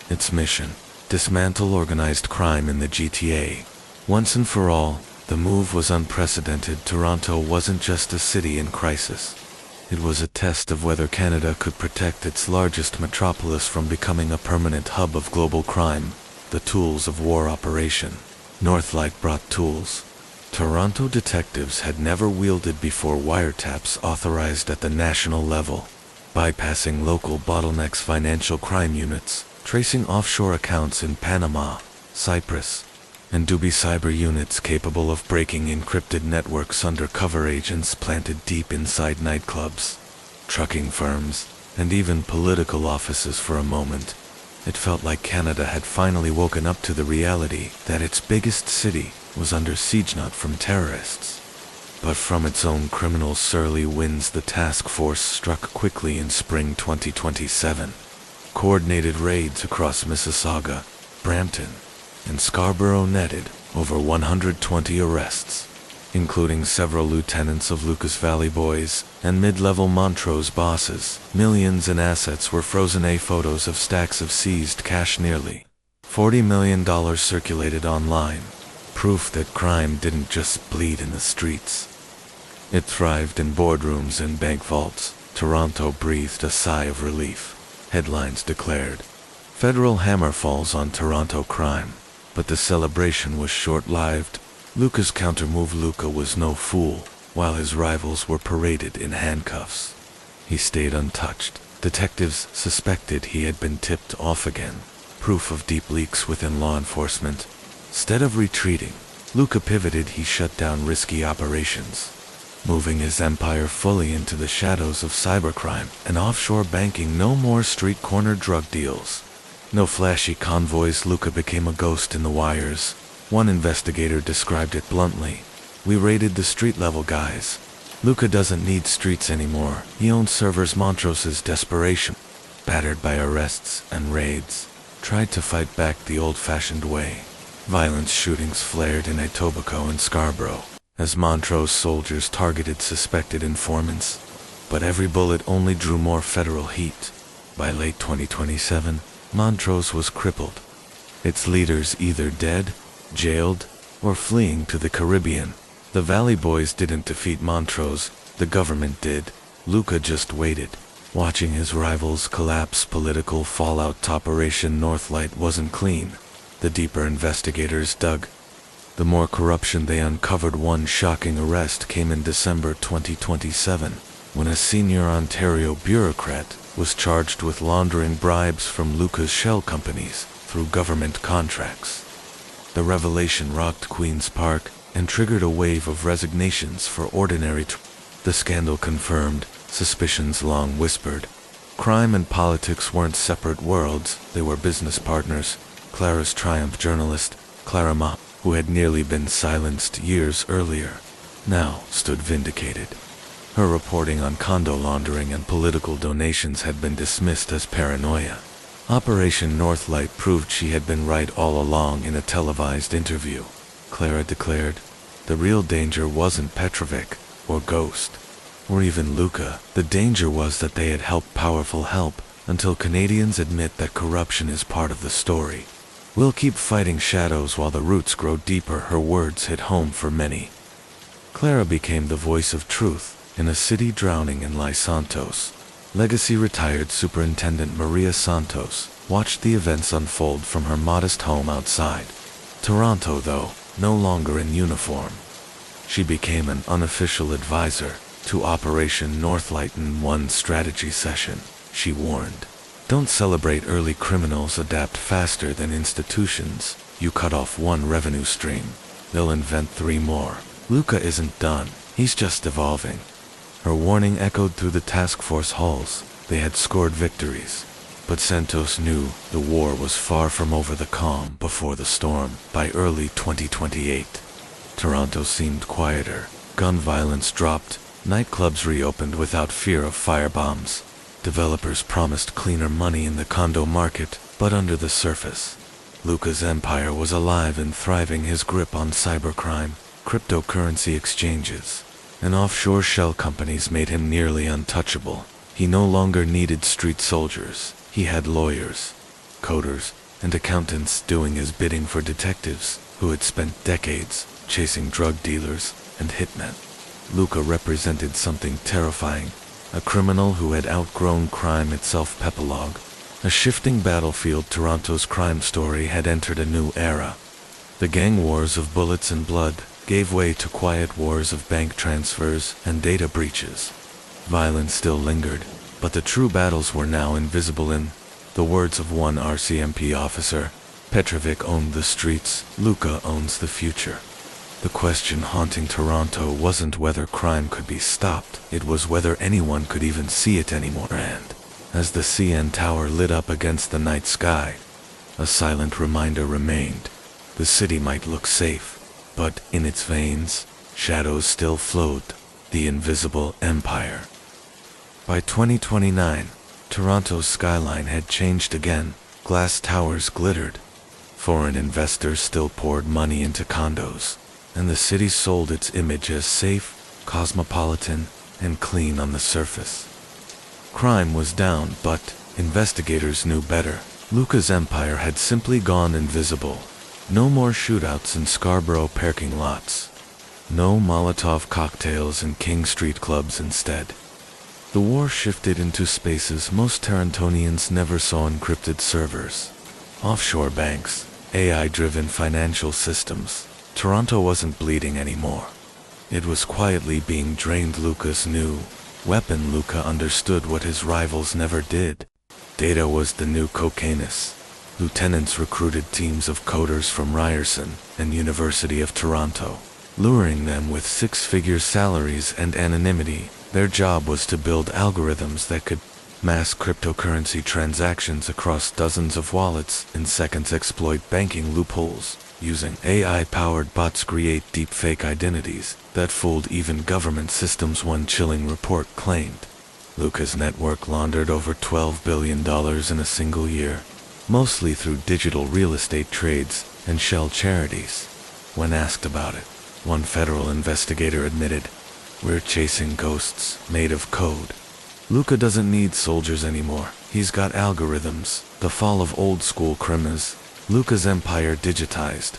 Its mission: dismantle organized crime in the GTA. Once and for all, the move was unprecedented. Toronto wasn't just a city in crisis. It was a test of whether Canada could protect its largest metropolis from becoming a permanent hub of global crime. The tools of war. Operation Northlight brought tools Toronto detectives had never wielded before: wiretaps authorized at the national level, bypassing local bottlenecks; financial crime units, tracing offshore accounts in Panama, Cyprus, and Dubai; cyber units capable of breaking encrypted networks; undercover agents planted deep inside nightclubs, trucking firms, and even political offices. For a moment, it felt like Canada had finally woken up to the reality that its biggest city was under siege, not from terrorists, but from its own criminals. Surly winds. The task force struck quickly in spring 2027. Coordinated raids across Mississauga, Brampton, and Scarborough netted over 120 arrests. including several lieutenants of Lucas Valley Boys and mid-level Montrose bosses. Millions in assets were frozen. Photos of stacks of seized cash, nearly $40 million, circulated online. Proof that crime didn't just bleed in the streets. It thrived in boardrooms and bank vaults. Toronto breathed a sigh of relief. Headlines declared, "Federal hammer falls on Toronto crime." But the celebration was short-lived. Luca's countermove. Luca was no fool. While his rivals were paraded in handcuffs, he stayed untouched. Detectives suspected he had been tipped off again. Proof of deep leaks within law enforcement. Instead of retreating, Luca pivoted. He shut down risky operations, moving his empire fully into the shadows of cybercrime and offshore banking. No more street corner drug deals. No flashy convoys. Luca became a ghost in the wires. One investigator described it bluntly: "We raided the street-level guys. Luca doesn't need streets anymore. He owns servers." Montrose's desperation, battered by arrests and raids, tried to fight back the old-fashioned way. Violent shootings flared in Etobicoke and Scarborough as Montrose soldiers targeted suspected informants. But every bullet only drew more federal heat. By late 2027, Montrose was crippled, its leaders either dead, jailed, or fleeing to the Caribbean. The Valley Boys didn't defeat Montrose, the government did. Luca just waited, watching his rivals collapse. Political fallout. Operation Northlight wasn't clean. The deeper investigators dug, the more corruption they uncovered. One shocking arrest came in December 2027, when a senior Ontario bureaucrat was charged with laundering bribes from Luca's shell companies through government contracts. The revelation rocked Queen's Park and triggered a wave of resignations for ordinary The scandal confirmed suspicions long whispered. Crime and politics weren't separate worlds, they were business partners. Clara's Triumph journalist, Clara Ma, who had nearly been silenced years earlier, now stood vindicated. Her reporting on condo laundering and political donations had been dismissed as paranoia. Operation Northlight proved she had been right all along. In a televised interview, Clara declared, "The real danger wasn't Petrovic, or Ghost, or even Luca. The danger was that they had helped powerful help. Until Canadians admit that corruption is part of the story, we'll keep fighting shadows while the roots grow deeper." Her words hit home for many. Clara became the voice of truth in a city drowning in Los Santos. Legacy retired Superintendent Maria Santos watched the events unfold from her modest home outside Toronto, though no longer in uniform. She became an unofficial advisor to Operation Northlight. In one strategy session, she warned, "Don't celebrate early criminals. Adapt faster than institutions. You cut off one revenue stream, they'll invent 3 more. Luca isn't done, he's just evolving." Her warning echoed through the task force halls. They had scored victories, but Santos knew the war was far from over. The calm before the storm. By early 2028, Toronto seemed quieter. Gun violence dropped. Nightclubs reopened without fear of firebombs. Developers promised cleaner money in the condo market, but under the surface, Luca's empire was alive and thriving. His grip on cybercrime, cryptocurrency exchanges, and offshore shell companies made him nearly untouchable. He no longer needed street soldiers. He had lawyers, coders, and accountants doing his bidding for detectives who had spent decades chasing drug dealers and hitmen. Luca represented something terrifying, a criminal who had outgrown crime itself. Epilogue. A shifting battlefield. Toronto's crime story had entered a new era. The gang wars of bullets and blood gave way to quiet wars of bank transfers and data breaches. Violence still lingered, but the true battles were now invisible. In the words of one RCMP officer, "Petrovic owned the streets, Luca owns the future." The question haunting Toronto wasn't whether crime could be stopped, it was whether anyone could even see it anymore. And as the CN Tower lit up against the night sky, a silent reminder remained. The city might look safe, but in its veins, shadows still flowed, the invisible empire. By 2029, Toronto's skyline had changed again. Glass towers glittered. Foreign investors still poured money into condos. and the city sold its image as safe, cosmopolitan, and clean on the surface. Crime was down, but investigators knew better. Luca's empire had simply gone invisible. No more shootouts in Scarborough parking lots. No Molotov cocktails in King Street clubs instead. The war shifted into spaces most Torontonians never saw: encrypted servers, offshore banks, AI-driven financial systems. Toronto wasn't bleeding anymore. It was quietly being drained. Luca's new weapon. Luca understood what his rivals never did. Data was the new cocainus. Lieutenants recruited teams of coders from Ryerson and University of Toronto, luring them with six-figure salaries and anonymity. Their job was to build algorithms that could mass cryptocurrency transactions across dozens of wallets in seconds, exploit banking loopholes, using AI-powered bots, create deepfake identities that fooled even government systems. One chilling report claimed Luca's network laundered over $12 billion in a single year, mostly through digital real estate trades and shell charities. When asked about it, one federal investigator admitted, "We're chasing ghosts made of code." Luca doesn't need soldiers anymore. He's got algorithms. The fall of old-school criminals. Luca's empire digitized.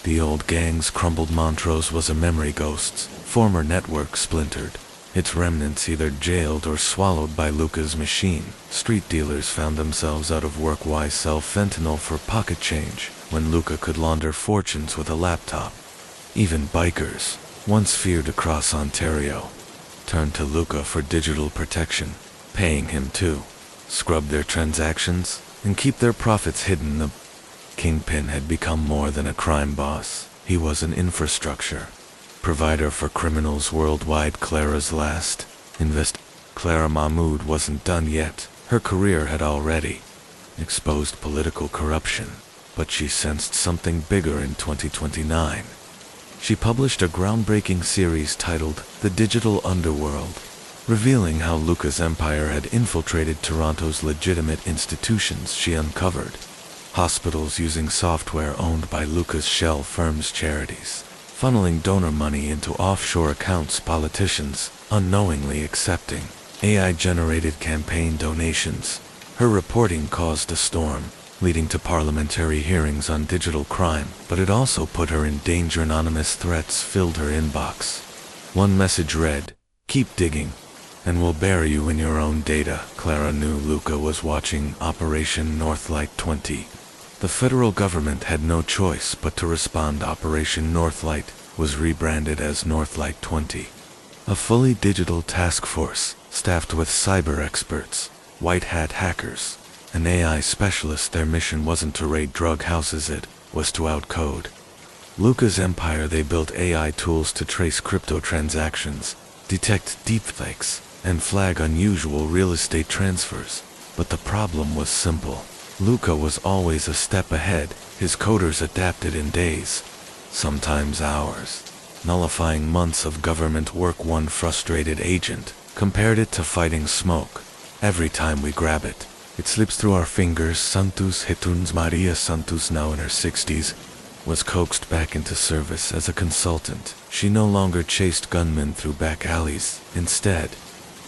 The old gangs crumbled. Montrose was a memory ghost's former network splintered, its remnants either jailed or swallowed by Luca's machine. Street dealers found themselves out of work. Why sell fentanyl for pocket change when Luca could launder fortunes with a laptop? Even bikers, once feared across Ontario, turned to Luca for digital protection, paying him to scrub their transactions and keep their profits hidden. The Kingpin had become more than a crime boss. He was an infrastructure provider for criminals worldwide. Clara's last Clara Mahmood wasn't done yet. Her career had already exposed political corruption, but she sensed something bigger in 2029. She published a groundbreaking series titled The Digital Underworld, revealing how Luca's empire had infiltrated Toronto's legitimate institutions. She uncovered hospitals using software owned by Luca's shell firms, charities funneling donor money into offshore accounts, politicians unknowingly accepting AI-generated campaign donations. Her reporting caused a storm, leading to parliamentary hearings on digital crime, but it also put her in danger. Anonymous threats filled her inbox. One message read, "Keep digging, and we'll bury you in your own data." Clara knew Luca was watching Operation Northlight 20. The federal government had no choice but to respond. Operation Northlight was rebranded as Northlight 20, a fully digital task force staffed with cyber experts, white hat hackers, and AI specialists. Their mission wasn't to raid drug houses, it was to outcode Luca's empire. They built AI tools to trace crypto transactions, detect deepfakes, and flag unusual real estate transfers. But the problem was simple. Luca was always a step ahead. His coders adapted in days, sometimes hours, nullifying months of government work. One frustrated agent compared it to fighting smoke. "Every time we grab it, it slips through our fingers." Santos Hituns. Maria Santos, now in her 60s, was coaxed back into service as a consultant. She no longer chased gunmen through back alleys. Instead,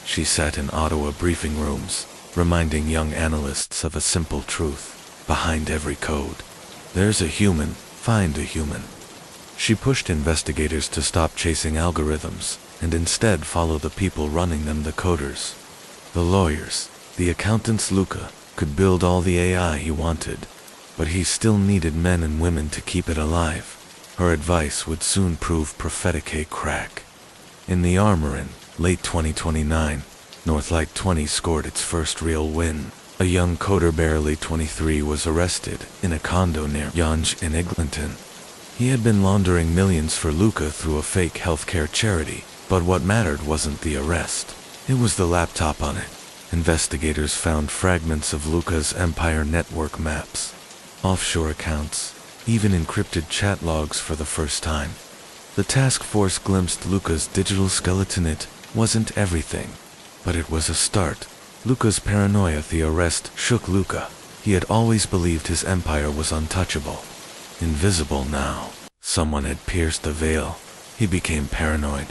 she sat in Ottawa briefing rooms, reminding young analysts of a simple truth: behind every code, there's a human. Find a human. She pushed investigators to stop chasing algorithms and instead follow the people running them: the coders, the lawyers, the accountants. Luca could build all the AI he wanted, but he still needed men and women to keep it alive. Her advice would soon prove prophetic. A crack in the armor. In late 2029, Northlight 20 scored its first real win. A young coder, barely 23, was arrested in a condo near Yonge in Eglinton. He had been laundering millions for Luca through a fake healthcare charity, but what mattered wasn't the arrest. It was the laptop on it. Investigators found fragments of Luca's empire network maps, offshore accounts, even encrypted chat logs for the first time. The task force glimpsed Luca's digital skeleton. It wasn't everything, but it was a start. Luca's paranoia. The arrest shook Luca. He had always believed his empire was untouchable, invisible. Now, Someone had pierced the veil. He became paranoid.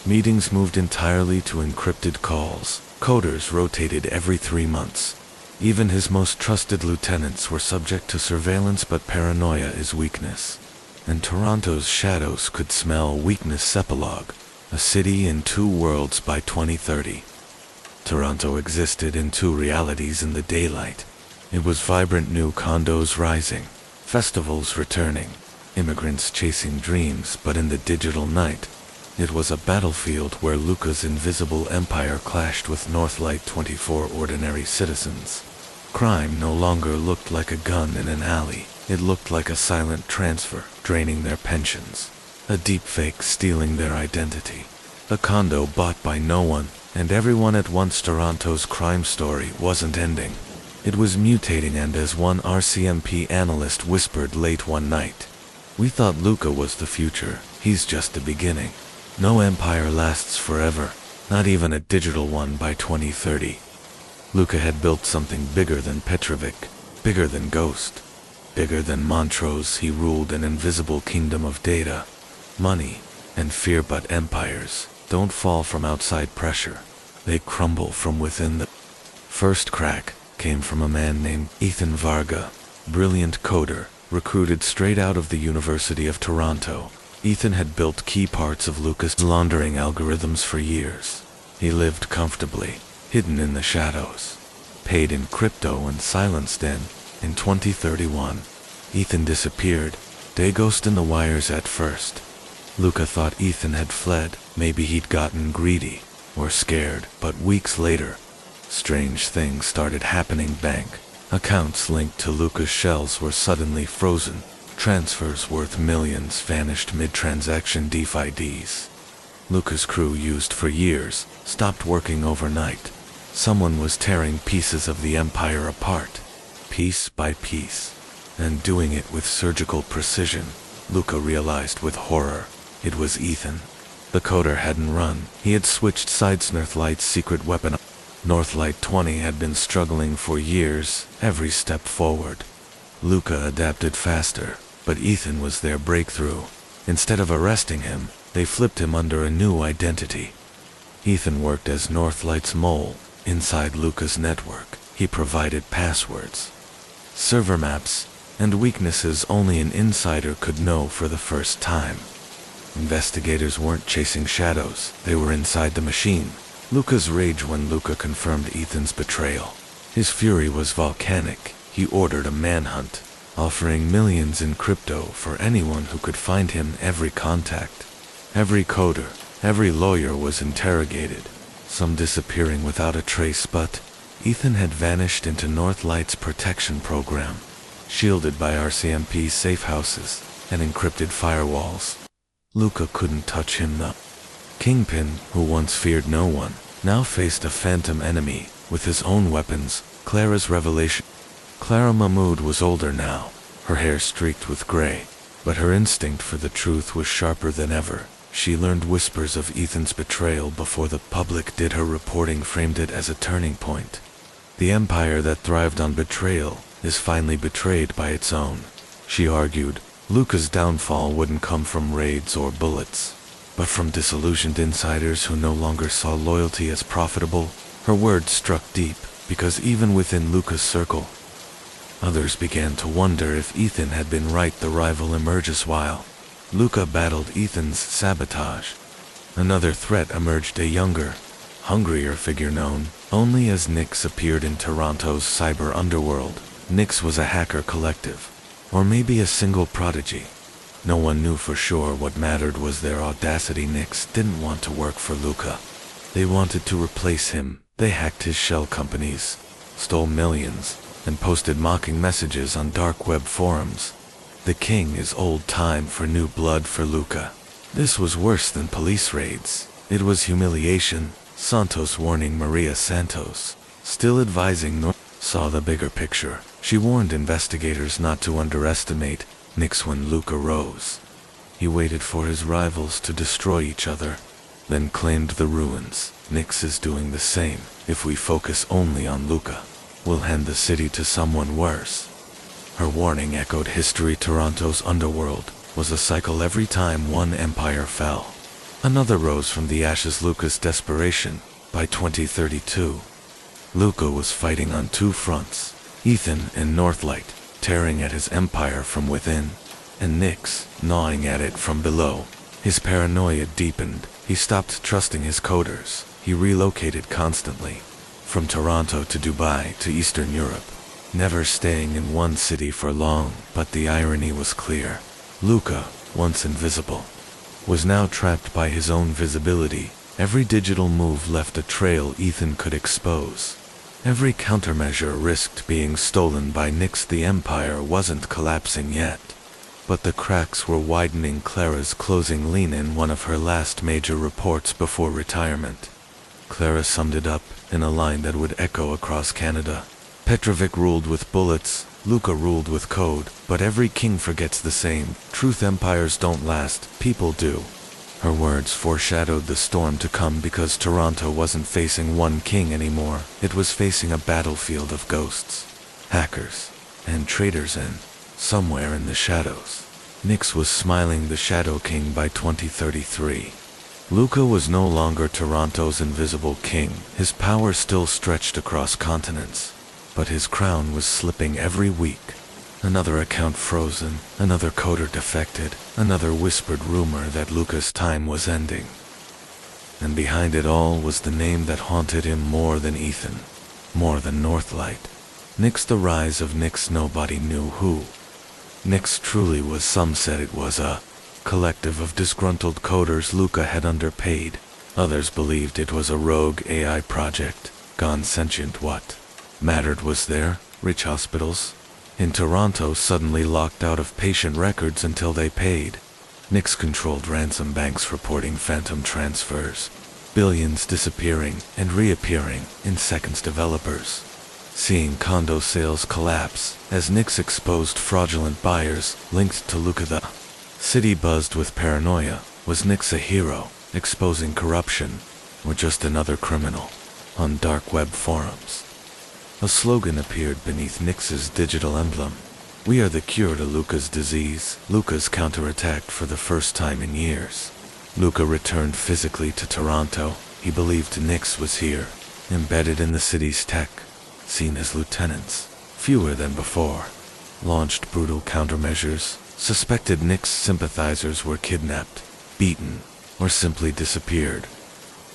Meetings moved entirely to encrypted calls. Coders rotated every 3 months. Even his most trusted lieutenants were subject to surveillance, but paranoia is weakness. And Toronto's shadows could smell weakness. Epilogue: a city in 2 worlds by 2030. Toronto existed in 2 realities in the daylight. It was vibrant, new condos rising, festivals returning, immigrants chasing dreams, but in the digital night, it was a battlefield where Luca's invisible empire clashed with Northlight 24 ordinary citizens. Crime no longer looked like a gun in an alley. It looked like a silent transfer, draining their pensions. A deepfake stealing their identity. A condo bought by no one, and everyone at once. Toronto's crime story wasn't ending. It was mutating, and as one RCMP analyst whispered late one night, "We thought Luca was the future. He's just the beginning." No empire lasts forever, not even a digital one by 2030. Luca had built something bigger than Petrovic, bigger than Ghost, bigger than Montrose. He ruled an invisible kingdom of data, money, and fear. But empires don't fall from outside pressure. They crumble from within. The first crack came from a man named Ethan Varga, brilliant coder, recruited straight out of the University of Toronto. Ethan had built key parts of Luca's laundering algorithms for years. He lived comfortably, hidden in the shadows, paid in crypto and silenced. In 2031, Ethan disappeared. They ghosted in the wires at first. Luca thought Ethan had fled. Maybe he'd gotten greedy or scared, but weeks later, strange things started happening. Bank accounts linked to Luca's shells were suddenly frozen. Transfers worth millions vanished mid-transaction. DeFi Luca's crew, used for years, stopped working overnight. Someone was tearing pieces of the empire apart, piece by piece, and doing it with surgical precision. Luca realized with horror, it was Ethan. The coder hadn't run. He had switched sides. Northlight's secret weapon. Northlight 20 had been struggling for years, every step forward. Luca adapted faster, but Ethan was their breakthrough. Instead of arresting him, they flipped him under a new identity. Ethan worked as Northlight's mole. Inside Luca's network, he provided passwords, server maps, and weaknesses only an insider could know for the first time. Investigators weren't chasing shadows, they were inside the machine. Luca's rage when Luca confirmed Ethan's betrayal. His fury was volcanic. He ordered a manhunt, offering millions in crypto for anyone who could find him. Every contact, every coder, every lawyer was interrogated, some disappearing without a trace. But Ethan had vanished into Northlight's protection program, shielded by RCMP safe houses and encrypted firewalls. Luca couldn't touch him. The Kingpin, who once feared no one, now faced a phantom enemy with his own weapons. Clara's revelation. Clara Mahmood was older now, her hair streaked with gray, but her instinct for the truth was sharper than ever. She learned whispers of Ethan's betrayal before the public did. Her reporting framed it as a turning point. The empire that thrived on betrayal is finally betrayed by its own. She argued Luca's downfall wouldn't come from raids or bullets, but from disillusioned insiders who no longer saw loyalty as profitable. Her words struck deep, because even within Luca's circle, others began to wonder if Ethan had been right. The rival emerges while Luca battled Ethan's sabotage. Another threat emerged, a younger, hungrier figure known only as Nyx appeared in Toronto's cyber underworld. Nyx was a hacker collective, or maybe a single prodigy. No one knew for sure. What mattered was their audacity. Nyx didn't want to work for Luca. They wanted to replace him. They hacked his shell companies, stole millions, and posted mocking messages on dark web forums. The king is old. Time for new blood for Luca. This was worse than police raids. It was humiliation. Santos warning Maria Santos, still advising saw the bigger picture. She warned investigators not to underestimate Nyx. When Luca rose, he waited for his rivals to destroy each other, then claimed the ruins. Nyx is doing the same. If we focus only on Luca, we'll hand the city to someone worse. Her warning echoed history. Toronto's underworld was a cycle. Every time one empire fell, another rose from the ashes. Luca's desperation. By 2032, Luca was fighting on two fronts, Ethan and Northlight, tearing at his empire from within, and Nyx, gnawing at it from below. His paranoia deepened. He stopped trusting his coders. He relocated constantly, from Toronto to Dubai to Eastern Europe, never staying in one city for long. But the irony was clear. Luca, once invisible, was now trapped by his own visibility. Every digital move left a trail Ethan could expose. Every countermeasure risked being stolen by Nyx. The empire wasn't collapsing yet, but the cracks were widening. Clara's closing lean in one of her last major reports before retirement. Clara summed it up in a line that would echo across Canada. Petrovic ruled with bullets, Luca ruled with code, but every king forgets the same truth: empires don't last, people do. Her words foreshadowed the storm to come, because Toronto wasn't facing one king anymore. It was facing a battlefield of ghosts, hackers, and traitors, and somewhere in the shadows, Nyx was smiling, the Shadow King. By 2033, Luca was no longer Toronto's invisible king. His power still stretched across continents, but his crown was slipping every week. Another account frozen, another coder defected, another whispered rumor that Luca's time was ending. And behind it all was the name that haunted him more than Ethan, more than Northlight. Nyx. The rise of Nyx. Nobody knew who Nyx truly was. Some said it was a collective of disgruntled coders Luca had underpaid. Others believed it was a rogue AI project, gone sentient. What mattered was there, rich hospitals in Toronto suddenly locked out of patient records until they paid. Nyx-controlled ransom banks reporting phantom transfers, billions disappearing and reappearing in seconds. Developers seeing condo sales collapse as Nyx exposed fraudulent buyers linked to Luca. The city buzzed with paranoia. Was Nyx a hero, exposing corruption, or just another criminal? On dark web forums, a slogan appeared beneath Nyx's digital emblem: "We are the cure to Luca's disease." Luca's counterattacked for the first time in years. Luca returned physically to Toronto. He believed Nyx was here, embedded in the city's tech, seen as lieutenants, fewer than before. Launched brutal countermeasures. Suspected Nyx sympathizers were kidnapped, beaten, or simply disappeared.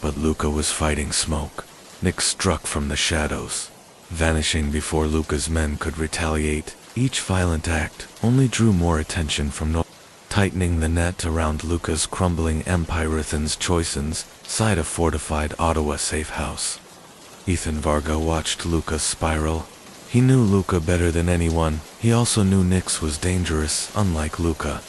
But Luca was fighting smoke. Nyx struck from the shadows, vanishing before Luca's men could retaliate. Each violent act only drew more attention from tightening the net around Luca's crumbling empire. Ethan's choices side a fortified Ottawa safe house. Ethan Varga watched Luca spiral. He knew Luca better than anyone. He also knew Nyx was dangerous. Unlike Luca,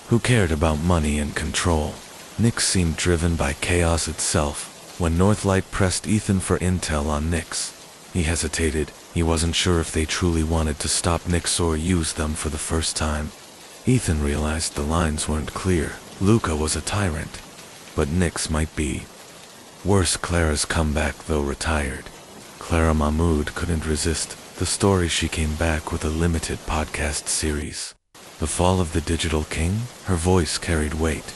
who cared about money and control, Nyx seemed driven by chaos itself. When Northlight pressed Ethan for intel on Nyx, he hesitated. He wasn't sure if they truly wanted to stop Nyx or use them for the first time. Ethan realized the lines weren't clear. Luca was a tyrant, but Nyx might be worse. Clara's comeback, though retired, Clara Mahmood couldn't resist the story. She came back with a limited podcast series, The Fall of the Digital King. Her voice carried weight,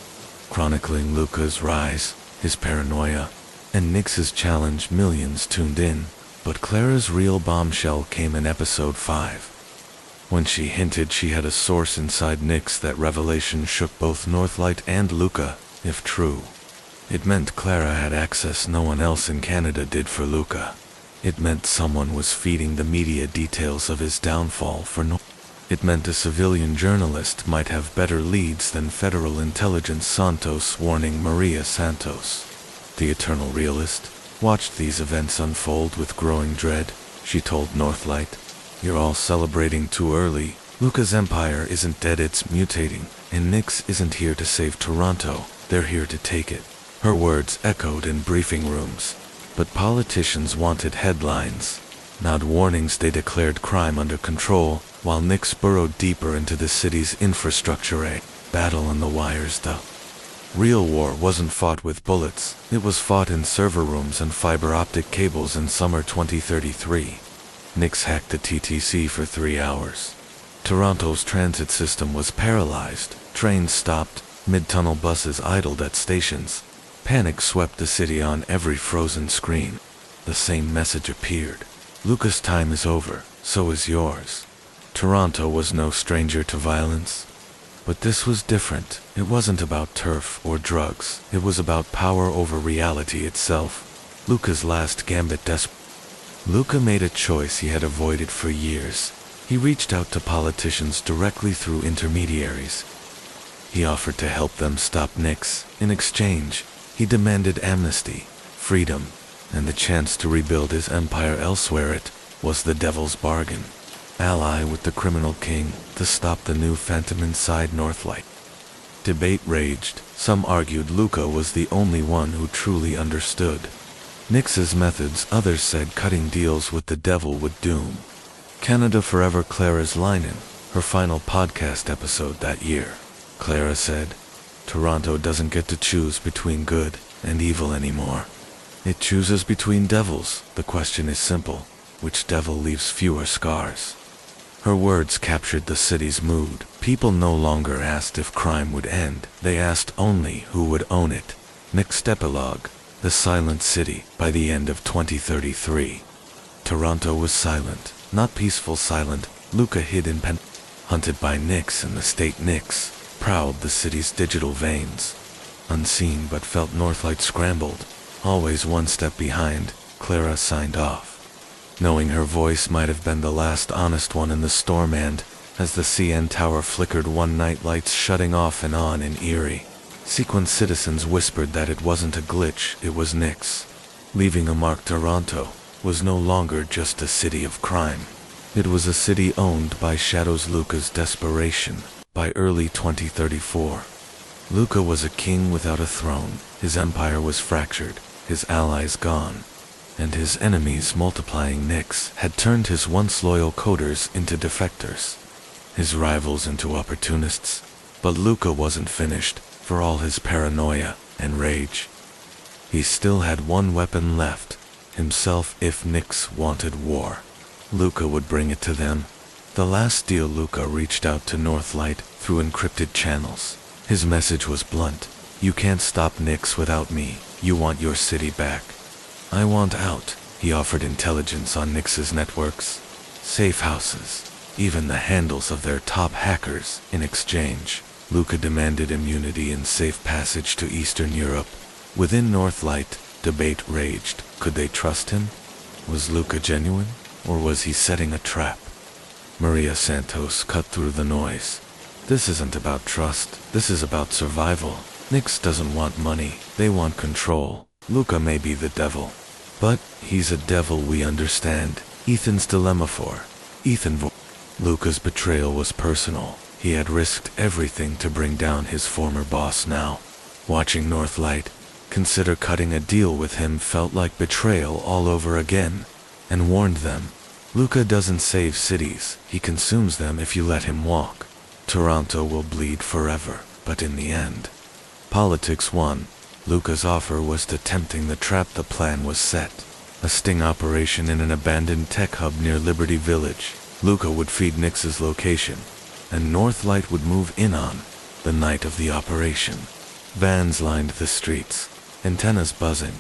chronicling Luca's rise, his paranoia, and Nyx's challenge. Millions tuned in. But Clara's real bombshell came in episode 5. When she hinted she had a source inside Nyx. That revelation shook both Northlight and Luca. If true, it meant Clara had access no one else in Canada did. For Luca, it meant someone was feeding the media details of his downfall. For it meant a civilian journalist might have better leads than federal intelligence. Santos warning Maria Santos, the eternal realist, watched these events unfold with growing dread. She told Northlight, "You're all celebrating too early. Luca's empire isn't dead, it's mutating, and Nyx isn't here to save Toronto. They're here to take it." Her words echoed in briefing rooms, but politicians wanted headlines, not warnings. They declared crime under control, while Nyx burrowed deeper into the city's infrastructure. A battle on the wires. The real war wasn't fought with bullets. It was fought in server rooms and fiber optic cables. In summer 2033, Nyx hacked the TTC for 3 hours, Toronto's transit system was paralyzed. Trains stopped, mid-tunnel buses idled at stations. Panic swept the city on every frozen screen. The same message appeared. Luca's time is over, so is yours. Toronto was no stranger to violence. But this was different. It wasn't about turf or drugs. It was about power over reality itself. Luca's last gambit Luca made a choice he had avoided for years. He reached out to politicians directly through intermediaries. He offered to help them stop Nix. In exchange, he demanded amnesty, freedom, and the chance to rebuild his empire elsewhere. It was the devil's bargain. Ally with the criminal king to stop the new phantom inside Northlight. Debate raged. Some argued Luca was the only one who truly understood Nix's methods. Others said cutting deals with the devil would doom Canada forever. Clara's line in her final podcast episode that year. Clara said, "Toronto doesn't get to choose between good and evil anymore. It chooses between devils. The question is simple. Which devil leaves fewer scars?" Her words captured the city's mood. People no longer asked if crime would end. They asked only who would own it. Next epilogue, the silent city. By the end of 2033, Toronto was silent. Not peaceful silent. Luca hid in hunted by Nix and the state. Nix prowled the city's digital veins. Unseen but felt Northlight scrambled. Always one step behind, Clara signed off, knowing her voice might have been the last honest one in the storm. And as the CN tower flickered one night, lights shutting off and on in Erie, Sequence citizens whispered that it wasn't a glitch, it was Nix. Leaving a mark. Toronto was no longer just a city of crime. It was a city owned by shadows. Luca's desperation. By early 2034, Luca was a king without a throne. His empire was fractured, his allies gone, and his enemies multiplying. Nix had turned his once loyal coders into defectors, his rivals into opportunists. But Luca wasn't finished. For all his paranoia and rage, he still had one weapon left, himself. If Nix wanted war, Luca would bring it to them. The last deal. Luca reached out to Northlight through encrypted channels. His message was blunt. You can't stop Nix without me. You want your city back. I want out. He offered intelligence on Nix's networks, safe houses, even the handles of their top hackers. In exchange, Luca demanded immunity and safe passage to Eastern Europe. Within Northlight, debate raged. Could they trust him? Was Luca genuine, or was he setting a trap? Maria Santos cut through the noise. This isn't about trust, this is about survival. Nix doesn't want money, they want control. Luca may be the devil, but he's a devil we understand. Ethan's dilemma for Ethan. Luca's betrayal was personal. He had risked everything to bring down his former boss. Now, watching Northlight consider cutting a deal with him felt like betrayal all over again, and warned them, Luca doesn't save cities, he consumes them if you let him walk. Toronto will bleed forever, but in the end, politics won. Luca's offer was too tempting. The trap. The plan was set. A sting operation in an abandoned tech hub near Liberty Village. Luca would feed Nix's location, and Northlight would move in on the night of the operation. Vans lined the streets, antennas buzzing,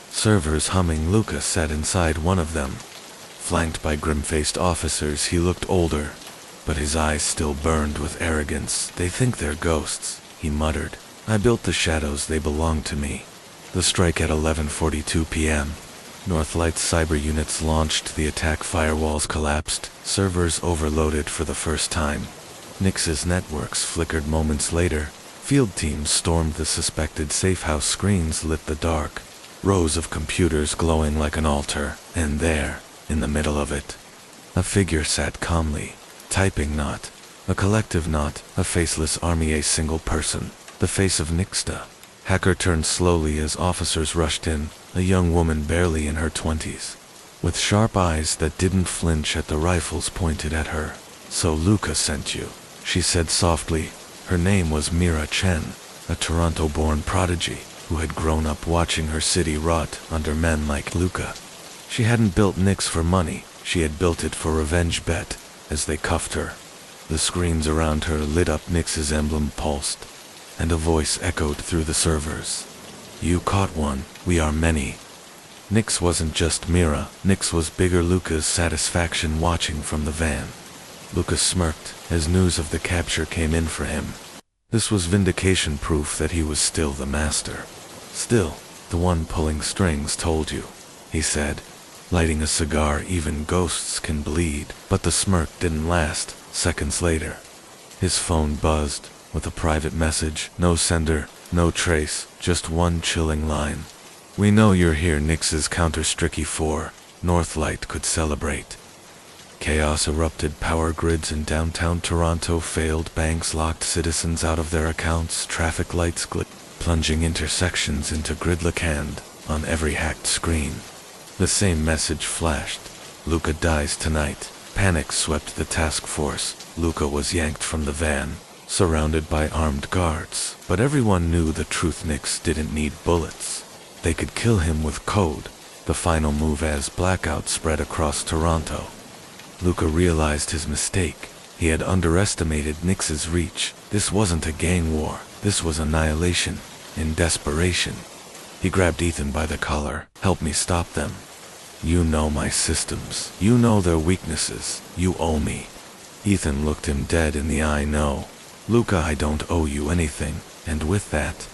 servers humming. Luca sat inside one of them, flanked by grim-faced officers. He looked older, but his eyes still burned with arrogance. They think they're ghosts, he muttered. I built the shadows, they belong to me. The strike at 11:42 p.m. Northlight's cyber units launched the attack. Firewalls collapsed, servers overloaded for the first time. Nix's networks flickered moments later. Field teams stormed the suspected safehouse. Screens lit the dark, rows of computers glowing like an altar. And there, in the middle of it, a figure sat calmly, typing. Not a collective, not a faceless army, a single person, the face of Nixta. Hacker turned slowly as officers rushed in, a young woman barely in her 20s, with sharp eyes that didn't flinch at the rifles pointed at her. So Luca sent you, she said softly. Her name was Mira Chen, a Toronto-born prodigy who had grown up watching her city rot under men like Luca. She hadn't built Nix for money, she had built it for revenge. Bet, as they cuffed her, The screens around her lit up. Nyx's emblem pulsed, and a voice echoed through the servers. "You caught one, we are many." Nyx wasn't just Mira, Nyx was bigger. Luca's satisfaction watching from the van. Luca smirked as news of the capture came in for him. This was vindication, proof that he was still the master. "Still, the one pulling strings told you," he said, lighting a cigar. "Even ghosts can bleed." But the smirk didn't last. Seconds later, his phone buzzed with a private message. No sender, no trace, just one chilling line. "We know you're here." Nyx's Counter-Strike 4, Northlight could celebrate. Chaos erupted. Power grids in downtown Toronto failed. Banks locked citizens out of their accounts. Traffic lights plunging intersections into gridlock hand on every hacked screen. The same message flashed. "Luca dies tonight." Panic swept the task force. Luca was yanked from the van, surrounded by armed guards. But everyone knew the truth. Nyx didn't need bullets. They could kill him with code. The final move as blackout spread across Toronto. Luca realized his mistake. He had underestimated Nyx's reach. This wasn't a gang war. This was annihilation. In desperation, he grabbed Ethan by the collar. "Help me stop them. You know my systems. You know their weaknesses. You owe me." Ethan looked him dead in the eye. "No, Luca, I don't owe you anything." And with that,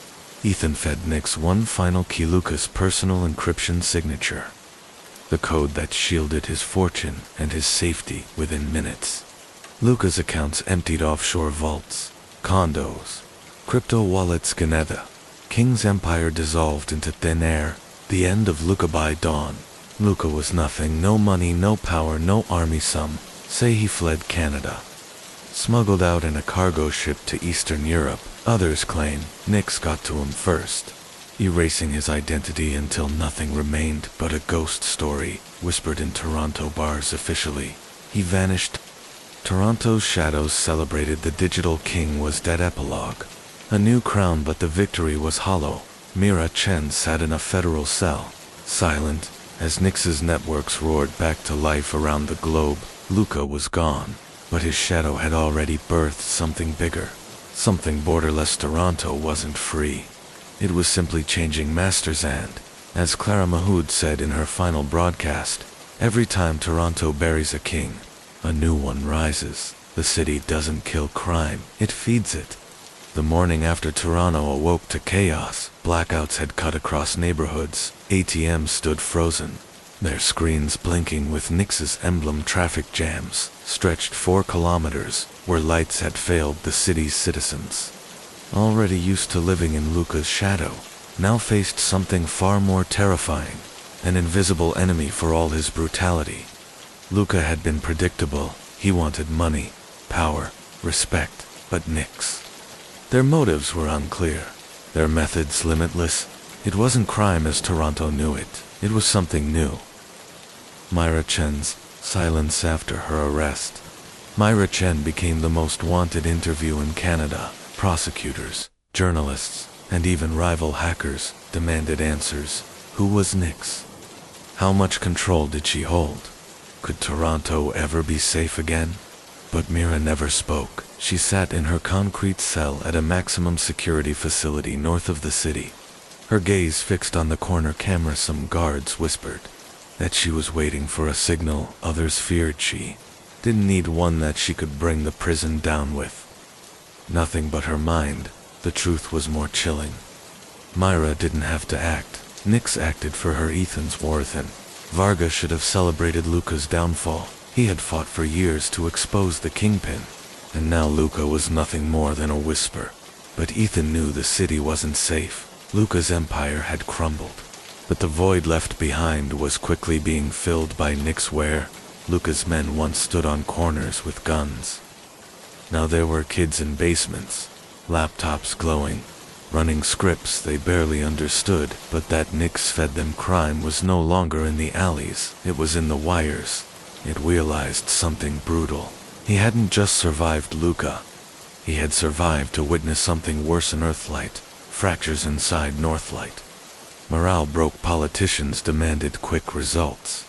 Ethan fed Nyx one final key, Luca's personal encryption signature. The code that shielded his fortune and his safety within minutes. Luca's accounts emptied. Offshore vaults, condos, crypto wallets. Ganeda, King's empire dissolved into thin air. The end of Luca by dawn. Luca was nothing. No money, no power, no army. Some say he fled Canada, smuggled out in a cargo ship to Eastern Europe. Others claim Nyx got to him first, erasing his identity until nothing remained but a ghost story whispered in Toronto bars. Officially, he vanished. Toronto's shadows celebrated. The digital king was dead. Epilogue. A new crown, but the victory was hollow. Mira Chen sat in a federal cell, silent, as Nyx's networks roared back to life around the globe. Luca was gone, but his shadow had already birthed something bigger, something borderless. Toronto wasn't free. It was simply changing masters, and, as Clara Mahood said in her final broadcast, every time Toronto buries a king, a new one rises. The city doesn't kill crime, it feeds it. The morning after Toronto awoke to chaos, blackouts had cut across neighborhoods. ATMs stood frozen, their screens blinking with Nyx's emblem. Traffic jams stretched 4 kilometers, where lights had failed. The city's citizens, already used to living in Luca's shadow, now faced something far more terrifying, an invisible enemy for all his brutality. Luca had been predictable. He wanted money, power, respect, but Nyx. Their motives were unclear, their methods limitless. It wasn't crime as Toronto knew it. It was something new. Myra Chen's silence after her arrest. Myra Chen became the most wanted interview in Canada. Prosecutors, journalists, and even rival hackers demanded answers. Who was Nyx? How much control did she hold? Could Toronto ever be safe again? But Mira never spoke. She sat in her concrete cell at a maximum security facility north of the city, her gaze fixed on the corner camera. Some guards whispered that she was waiting for a signal. Others feared she didn't need one, that she could bring the prison down with nothing but her mind. The truth was more chilling. Myra didn't have to act. Nyx acted for her. Ethan's worth, and Varga should have celebrated Luca's downfall. He had fought for years to expose the kingpin, and now Luca was nothing more than a whisper. But Ethan knew the city wasn't safe. Luca's empire had crumbled, but the void left behind was quickly being filled by Nyx. Where Luca's men once stood on corners with guns, now there were kids in basements, laptops glowing, running scripts they barely understood. But that Nyx fed them crime was no longer in the alleys, it was in the wires. It realized something brutal. He hadn't just survived Luca. He had survived to witness something worse in Earthlight, fractures inside Northlight. Morale broke. Politicians demanded quick results.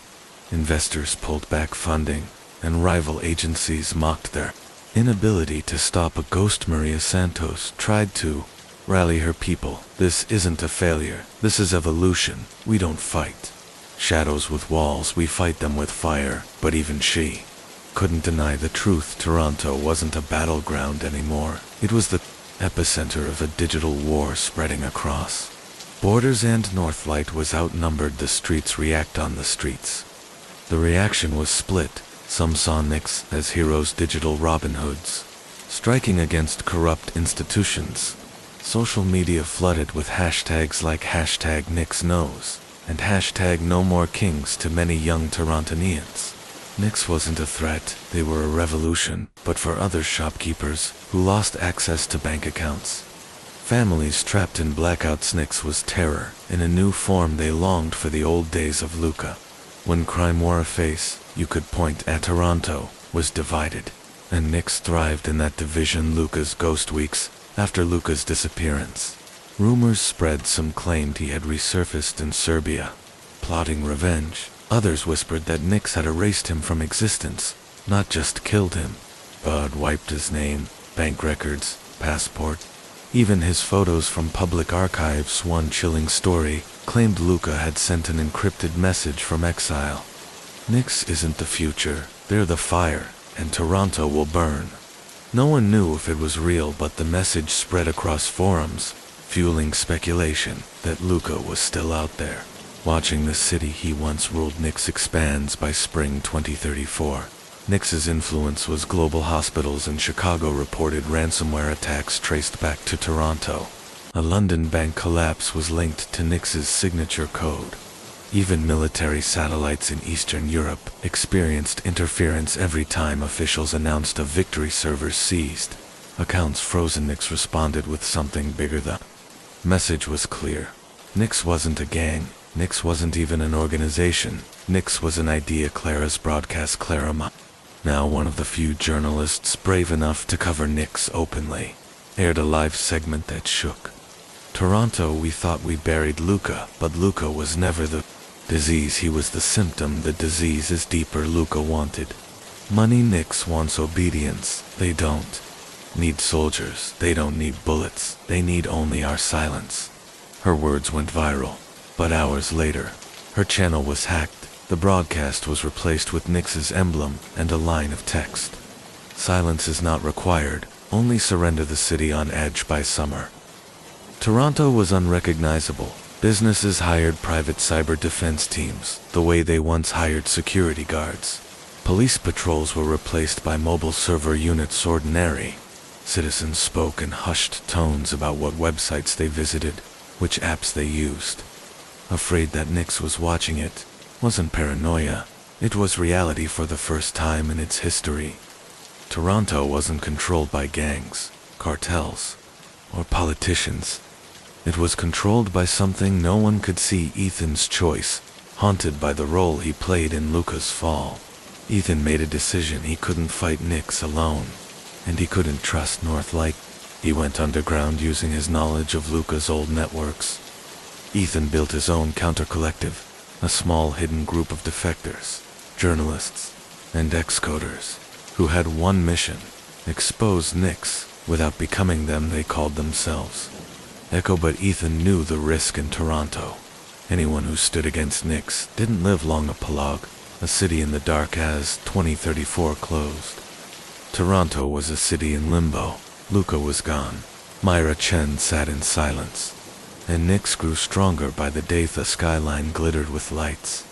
Investors pulled back funding, and rival agencies mocked their inability to stop a ghost. Maria Santos tried to rally her people. This isn't a failure. This is evolution. We don't fight shadows with walls, we fight them with fire. But even she couldn't deny the truth. Toronto wasn't a battleground anymore. It was the epicenter of a digital war spreading across borders, and Northlight was outnumbered. The streets react on the streets. The reaction was split. Some saw Nyx as heroes, digital Robin Hoods, striking against corrupt institutions. Social media flooded with hashtags like hashtag Nyx knows and hashtag no more kings. To many young Torontonians, Nyx wasn't a threat, they were a revolution. But for other shopkeepers who lost access to bank accounts, families trapped in blackouts, Nyx was terror in a new form. They longed for the old days of Luca, when crime wore a face you could point at. Toronto was divided, and Nyx thrived in that division. Luca's ghost weeks. After Luca's disappearance, rumors spread. Some claimed he had resurfaced in Serbia, plotting revenge. Others whispered that Nyx had erased him from existence, not just killed him, but wiped his name, bank records, passport, even his photos from public archives. One chilling story claimed Luca had sent an encrypted message from exile. Nyx isn't the future, they're the fire, and Toronto will burn. No one knew if it was real, but the message spread across forums, fueling speculation that Luca was still out there, watching the city he once ruled. Nyx expands. By spring 2034, Nyx's influence was global. Hospitals in Chicago reported ransomware attacks traced back to Toronto. A London bank collapse was linked to Nyx's signature code. Even military satellites in Eastern Europe experienced interference every time officials announced a victory. Servers seized, accounts frozen. Nyx responded with something bigger. The message was clear. Nyx wasn't a gang. Nyx wasn't even an organization. Nyx was an idea. Clara's broadcast. Clara, now one of the few journalists brave enough to cover Nyx openly, aired a live segment that shook Toronto. We thought we buried Luca, but Luca was never the disease, he was the symptom. The disease is deeper. Luca wanted money. Nyx wants obedience. They don't need soldiers. They don't need bullets. They need only our silence. Her words went viral, but hours later, her channel was hacked. The broadcast was replaced with Nyx's emblem and a line of text. Silence is not required, only surrender. The city on edge. By summer, Toronto was unrecognizable. Businesses hired private cyber defense teams, the way they once hired security guards. Police patrols were replaced by mobile server units. Ordinary citizens spoke in hushed tones about what websites they visited, which apps they used. Afraid that Nyx was watching. It wasn't paranoia, it was reality. For the first time in its history, Toronto wasn't controlled by gangs, cartels, or politicians. It was controlled by something no one could see. Ethan's choice, haunted by the role he played in Luca's fall. Ethan made a decision. He couldn't fight Nyx alone, and he couldn't trust Northlight. He went underground using his knowledge of Luca's old networks. Ethan built his own counter-collective, a small hidden group of defectors, journalists, and ex-coders, who had one mission: expose Nyx without becoming them. They called themselves Echo. But Ethan knew the risk in Toronto. Anyone who stood against Nyx didn't live long. Epilogue, a city in the dark as 2034 closed. Toronto was a city in limbo. Luca was gone. Myra Chen sat in silence, and Nyx grew stronger by the day. The skyline glittered with lights,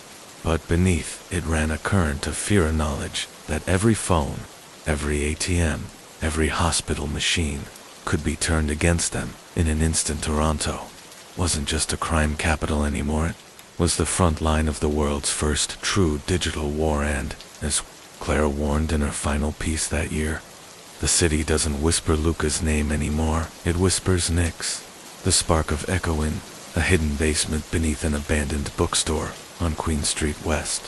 but beneath it ran a current of fear, a knowledge that every phone, every ATM, every hospital machine could be turned against them in an instant. Toronto wasn't just a crime capital anymore, it was the front line of the world's first true digital war. And, as Clara warned in her final piece that year, the city doesn't whisper Luca's name anymore, it whispers Nyx. The spark of Echo in a hidden basement beneath an abandoned bookstore on Queen Street West.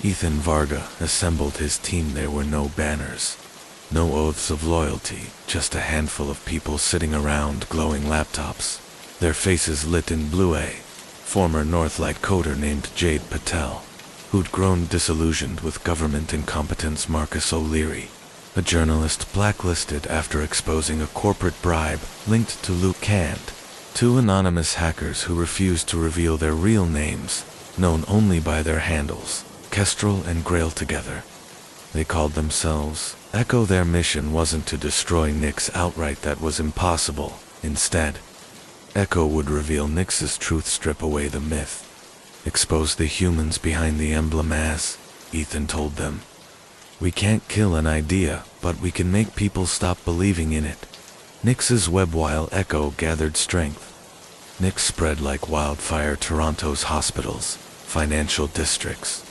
Ethan Varga assembled his team. There were no banners, no oaths of loyalty, just a handful of people sitting around glowing laptops, their faces lit in blue. A former Northlight coder named Jade Patel, who'd grown disillusioned with government incompetence. Marcus O'Leary, a journalist blacklisted after exposing a corporate bribe linked to Luke Cant, two anonymous hackers who refused to reveal their real names, known only by their handles, Kestrel and Grail together. They called themselves Echo. Their mission wasn't to destroy Nyx outright, that was impossible. Instead, Echo would reveal Nyx's truth, strip away the myth, expose the humans behind the emblem. As Ethan told them, "We can't kill an idea, but we can make people stop believing in it." Nyx's web. While Echo gathered strength, Nyx spread like wildfire. Toronto's hospitals, financial districts,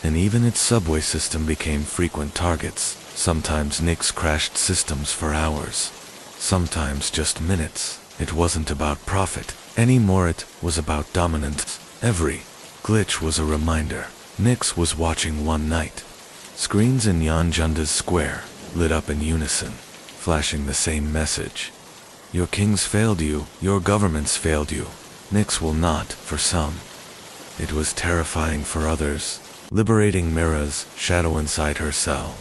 and even its subway system became frequent targets. Sometimes Nyx crashed systems for hours, sometimes just minutes. It wasn't about profit anymore, it was about dominance. Every glitch was a reminder. Nyx was watching one night. Screens in Yanjunda's square lit up in unison, flashing the same message. Your kings failed you, your governments failed you. Nyx will not, for some. It was terrifying for others, liberating Mira's shadow inside her cell.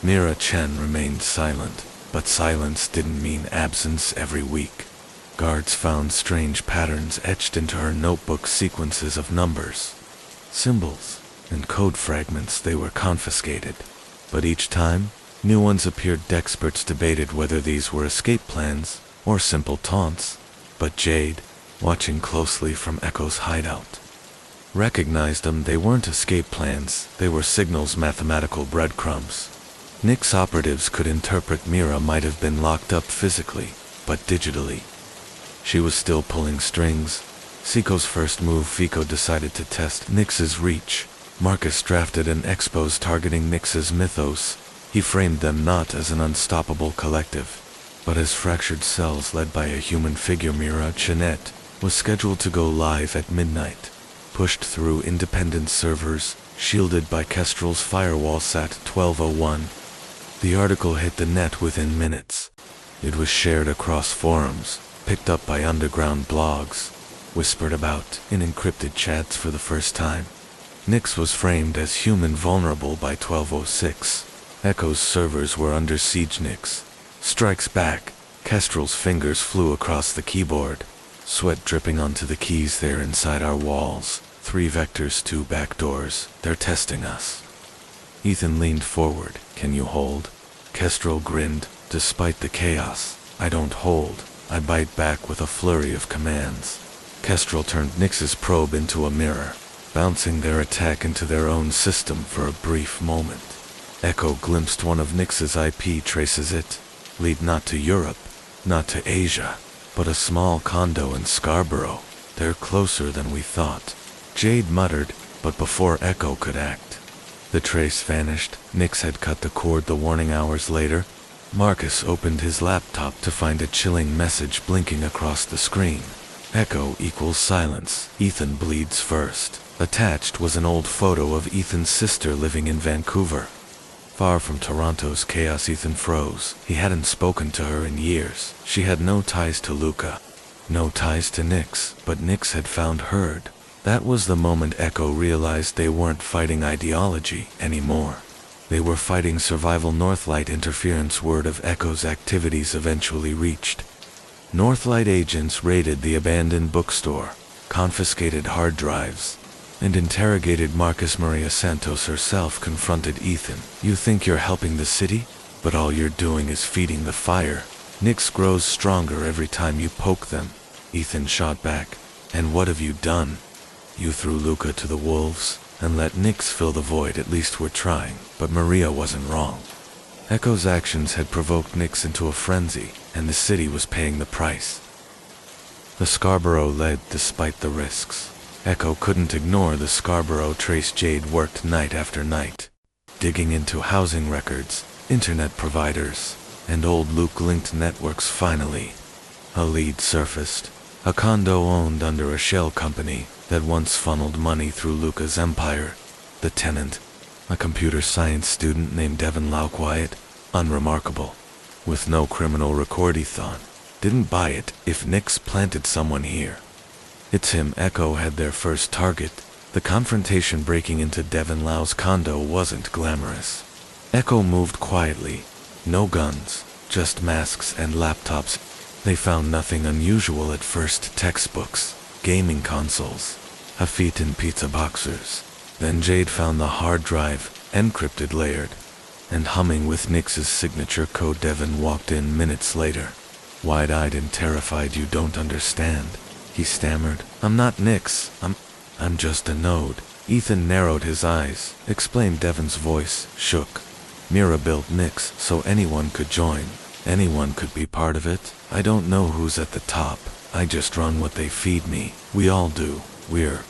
Mira Chen remained silent, but silence didn't mean absence. Every week, guards found strange patterns etched into her notebook, sequences of numbers, symbols, and code fragments. They were confiscated, but each time, new ones appeared. Experts debated whether these were escape plans or simple taunts, but Jade, watching closely from Echo's hideout, recognized them. They weren't escape plans, they were signals, mathematical breadcrumbs. Nyx operatives could interpret Mira might have been locked up physically, but digitally. She was still pulling strings. Seiko's first move, Fico decided to test Nyx's reach. Marcus drafted an expose targeting Nyx's mythos. He framed them not as an unstoppable collective, but as fractured cells led by a human figure. Mira Chinette was scheduled to go live at midnight, pushed through independent servers, shielded by Kestrel's firewalls at 12:01. The article hit the net within minutes. It was shared across forums, picked up by underground blogs, whispered about in encrypted chats for the first time. Nyx was framed as human vulnerable by 12:06. Echo's servers were under siege. Nyx strikes back. Kestrel's fingers flew across the keyboard, sweat dripping onto the keys. They're inside our walls. 3 vectors, 2 backdoors. They're testing us. Ethan leaned forward. Can you hold? Kestrel grinned. Despite the chaos, I don't hold. I bite back with a flurry of commands. Kestrel turned Nyx's probe into a mirror, bouncing their attack into their own system for a brief moment. Echo glimpsed one of Nyx's IP traces. It lead not to Europe, not to Asia, but a small condo in Scarborough. They're closer than we thought. Jade muttered, but before Echo could act, the trace vanished. Nyx had cut the cord. The warning hours later, Marcus opened his laptop to find a chilling message blinking across the screen. Echo equals silence. Ethan bleeds first. Attached was an old photo of Ethan's sister living in Vancouver. Far from Toronto's chaos, Ethan froze. He hadn't spoken to her in years. She had no ties to Luca, no ties to Nyx, but Nyx had found Herd. That was the moment Echo realized they weren't fighting ideology anymore. They were fighting survival. Northlight interference. Word of Echo's activities eventually reached. Northlight agents raided the abandoned bookstore, confiscated hard drives, and interrogated Marcus. Maria Santos herself confronted Ethan. You think you're helping the city, but all you're doing is feeding the fire. Nyx grows stronger every time you poke them. Ethan shot back. And what have you done? You threw Luca to the wolves and let Nyx fill the void. At least we're trying. But Maria wasn't wrong. Echo's actions had provoked Nyx into a frenzy, and the city was paying the price. The Scarborough led despite the risks. Echo couldn't ignore the Scarborough trace. Jade worked night after night, digging into housing records, internet providers, and old Luke-linked networks. Finally, a lead surfaced. A condo owned under a shell company that once funneled money through Luca's empire. The tenant, a computer science student named Devin Lauquiet, unremarkable, with no criminal record. He thought, didn't buy it. If Nyx planted someone here, it's him. Echo had their first target. The confrontation breaking into Devin Lau's condo wasn't glamorous. Echo moved quietly, No guns, just masks and laptops. They found nothing unusual at first: textbooks, gaming consoles, a feet in pizza boxers. Then Jade found the hard drive, encrypted, layered, and humming with Nix's signature code. Devin walked in minutes later, wide-eyed and terrified. "You don't understand," he stammered. "I'm not Nix. I'm just a node." Ethan narrowed his eyes, explained. Devin's voice shook. "Mira built Nix so anyone could join. Anyone could be part of it. I don't know who's at the top. I just run what they feed me. We all do. We're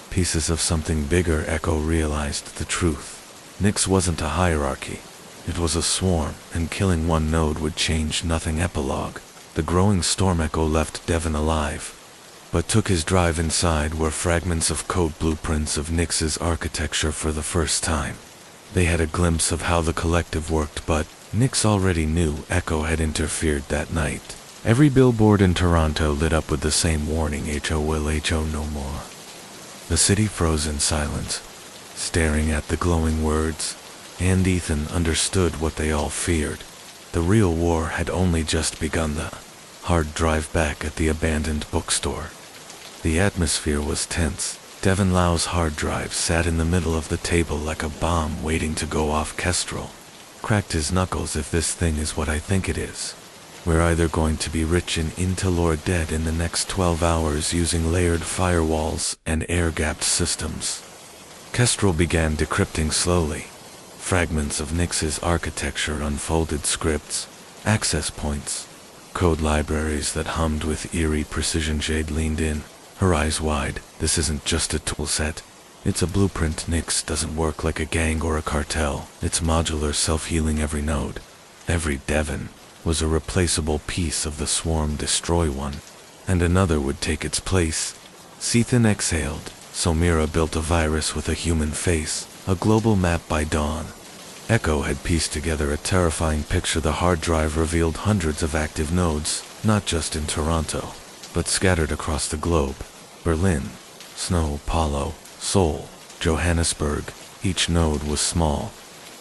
pieces of something bigger." Echo realized the truth. Nix wasn't a hierarchy. It was a swarm, and killing one node would change nothing. Epilogue. The growing storm. Echo left Devin alive, but took his drive. Inside were fragments of code, blueprints of Nix's architecture. For the first time, they had a glimpse of how the collective worked, but Nix already knew. Echo had interfered that night. Every billboard in Toronto lit up with the same warning: "HO will HO no more." The city froze in silence, staring at the glowing words, and Ethan understood what they all feared. The real war had only just begun. The hard drive back at the abandoned bookstore. The atmosphere was tense. Devin Lau's hard drive sat in the middle of the table like a bomb waiting to go off. Kestrel cracked his knuckles. "If this thing is what I think it is, we're either going to be rich in intel or dead in the next 12 hours using layered firewalls and air-gapped systems." Kestrel began decrypting slowly. Fragments of Nix's architecture unfolded: scripts, access points, code libraries that hummed with eerie precision. Jade leaned in, her eyes wide. "This isn't just a tool set. It's a blueprint. Nix doesn't work like a gang or a cartel. It's modular, self-healing. Every node, every Devin, was a replaceable piece of the swarm. Destroy one, and another would take its place." Ethan exhaled. So Mira built a virus with a human face, a global map. By dawn, Echo had pieced together a terrifying picture. The hard drive revealed hundreds of active nodes, not just in Toronto, but scattered across the globe: Berlin, Sao Paulo, Seoul, Johannesburg. Each node was small,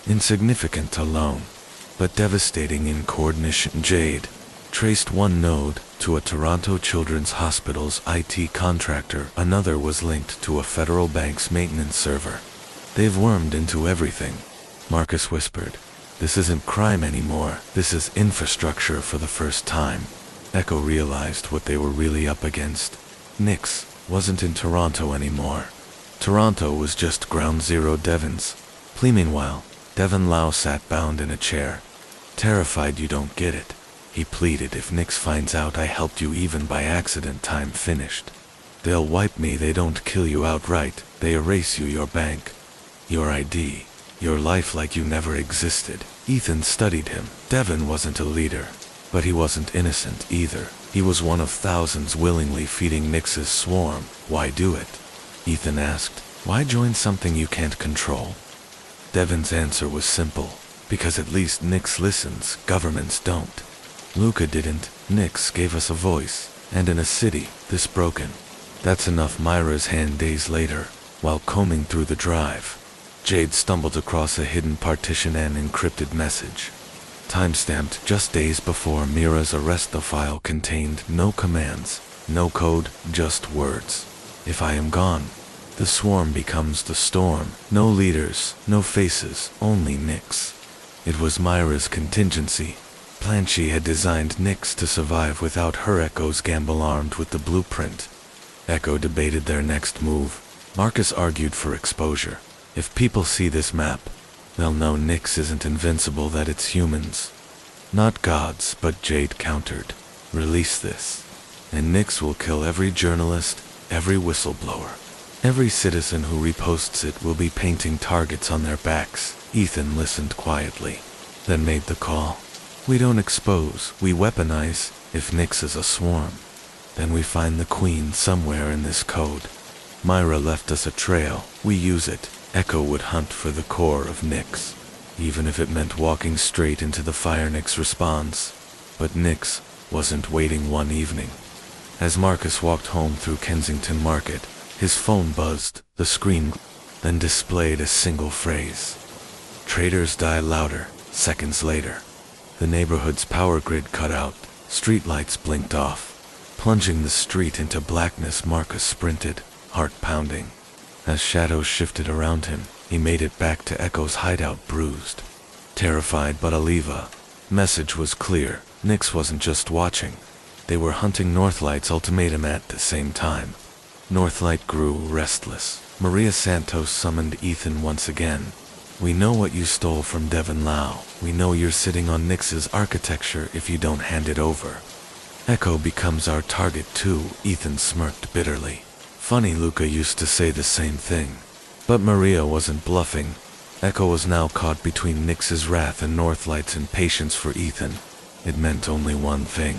insignificant alone, but devastating in coordination. Jade traced one node to a Toronto Children's Hospital's IT contractor. Another was linked to a federal bank's maintenance server. "They've wormed into everything," Marcus whispered. "This isn't crime anymore. This is infrastructure." For the first time, Echo realized what they were really up against. Nix wasn't in Toronto anymore. Toronto was just ground zero. Devin's. Meanwhile, Devin Lau sat bound in a chair, terrified. "You don't get it," he pleaded. "If Nix finds out I helped you even by accident, time finished. They'll wipe me. They don't kill you outright. They erase you, your bank, your ID, your life, like you never existed." Ethan studied him. Devin wasn't a leader, but he wasn't innocent either. He was one of thousands willingly feeding Nix's swarm. "Why do it?" Ethan asked. "Why join something you can't control?" Devin's answer was simple: "Because at least Nix listens. Governments don't. Luca didn't. Nix gave us a voice, and in a city this broken, that's enough." Myra's hand. Days later, while combing through the drive, Jade stumbled across a hidden partition, an encrypted message, time-stamped just days before Mira's arrest. The file contained no commands, no code, just words. "If I am gone, the swarm becomes the storm. No leaders, no faces, only Nix." It was Myra's contingency plan. She had designed Nix to survive without her. Echo's gamble. Armed with the blueprint, Echo debated their next move. Marcus argued for exposure. "If people see this map, they'll know Nix isn't invincible, that it's humans, not gods." But Jade countered. "Release this, and Nix will kill every journalist, every whistleblower. Every citizen who reposts it will be painting targets on their backs." Ethan listened quietly, then made the call. "We don't expose, we weaponize. If Nix is a swarm, then we find the queen somewhere in this code. Myra left us a trail, we use it." Echo would hunt for the core of Nix, even if it meant walking straight into the fire. Nix responds. But Nix wasn't waiting. One evening, as Marcus walked home through Kensington Market, his phone buzzed. The screen then displayed a single phrase: "Traitors die louder." Seconds later, The neighborhood's power grid cut out, streetlights blinked off, plunging the street into blackness. Marcus sprinted, heart pounding. As shadows shifted around him, he made it back to Echo's hideout bruised, terrified but Aliva. Message was clear. Nix wasn't just watching. They were hunting Northlight's ultimatum at the same time. Northlight grew restless. Maria Santos summoned Ethan once again. We know what you stole from Devon Lau. We know you're sitting on Nix's architecture if you don't hand it over. Echo becomes our target too, Ethan smirked bitterly. Funny, Luca used to say the same thing. But Maria wasn't bluffing. Echo was now caught between Nix's wrath and Northlight's impatience for Ethan. It meant only one thing.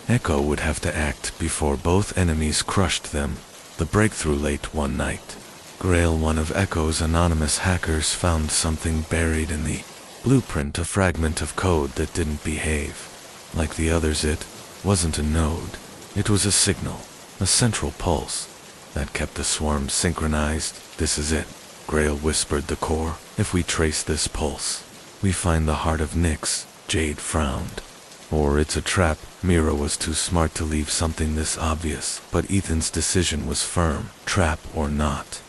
Echo would have to act before both enemies crushed them. The breakthrough late one night. Grail, one of Echo's anonymous hackers, found something buried in the blueprint, a fragment of code that didn't behave. Like the others, it wasn't a node. It was a signal, a central pulse, that kept the swarm synchronized. This is it, Grail whispered the core. If we trace this pulse, we find the heart of Nix. Jade frowned. Or it's a trap. Mira was too smart to leave something this obvious, but Ethan's decision was firm. Trap or not.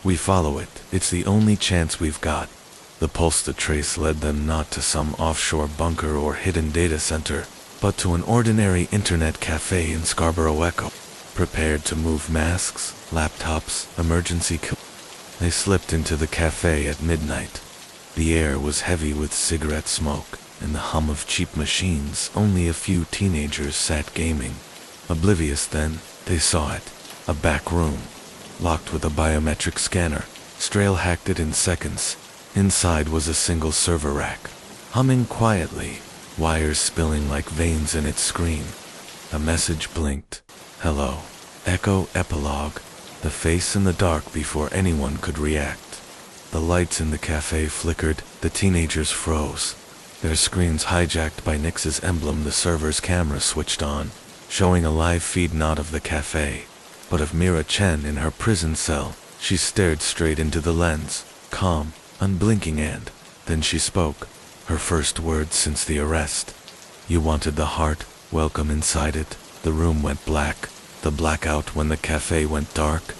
We follow it. It's the only chance we've got. The pulse to trace led them not to some offshore bunker or hidden data center, but to an ordinary internet cafe in Scarborough. Echo prepared to move masks, laptops, emergency They slipped into the cafe at midnight. The air was heavy with cigarette smoke and the hum of cheap machines. Only a few teenagers sat gaming. Oblivious then, they saw it. A back room, locked with a biometric scanner. Strail hacked it in seconds. Inside was a single server rack, humming quietly, wires spilling like veins in its screen. A message blinked. Hello. Echo epilogue. The face in the dark before anyone could react. The lights in the cafe flickered. The teenagers froze, their screens hijacked by Nix's emblem. The server's camera switched on, showing a live feed not of the cafe, but of Mira Chen in her prison cell. She stared straight into the lens, calm, unblinking, and then she spoke, her first words since the arrest. You wanted the heart, welcome inside it. The room went black, the blackout when the cafe went dark.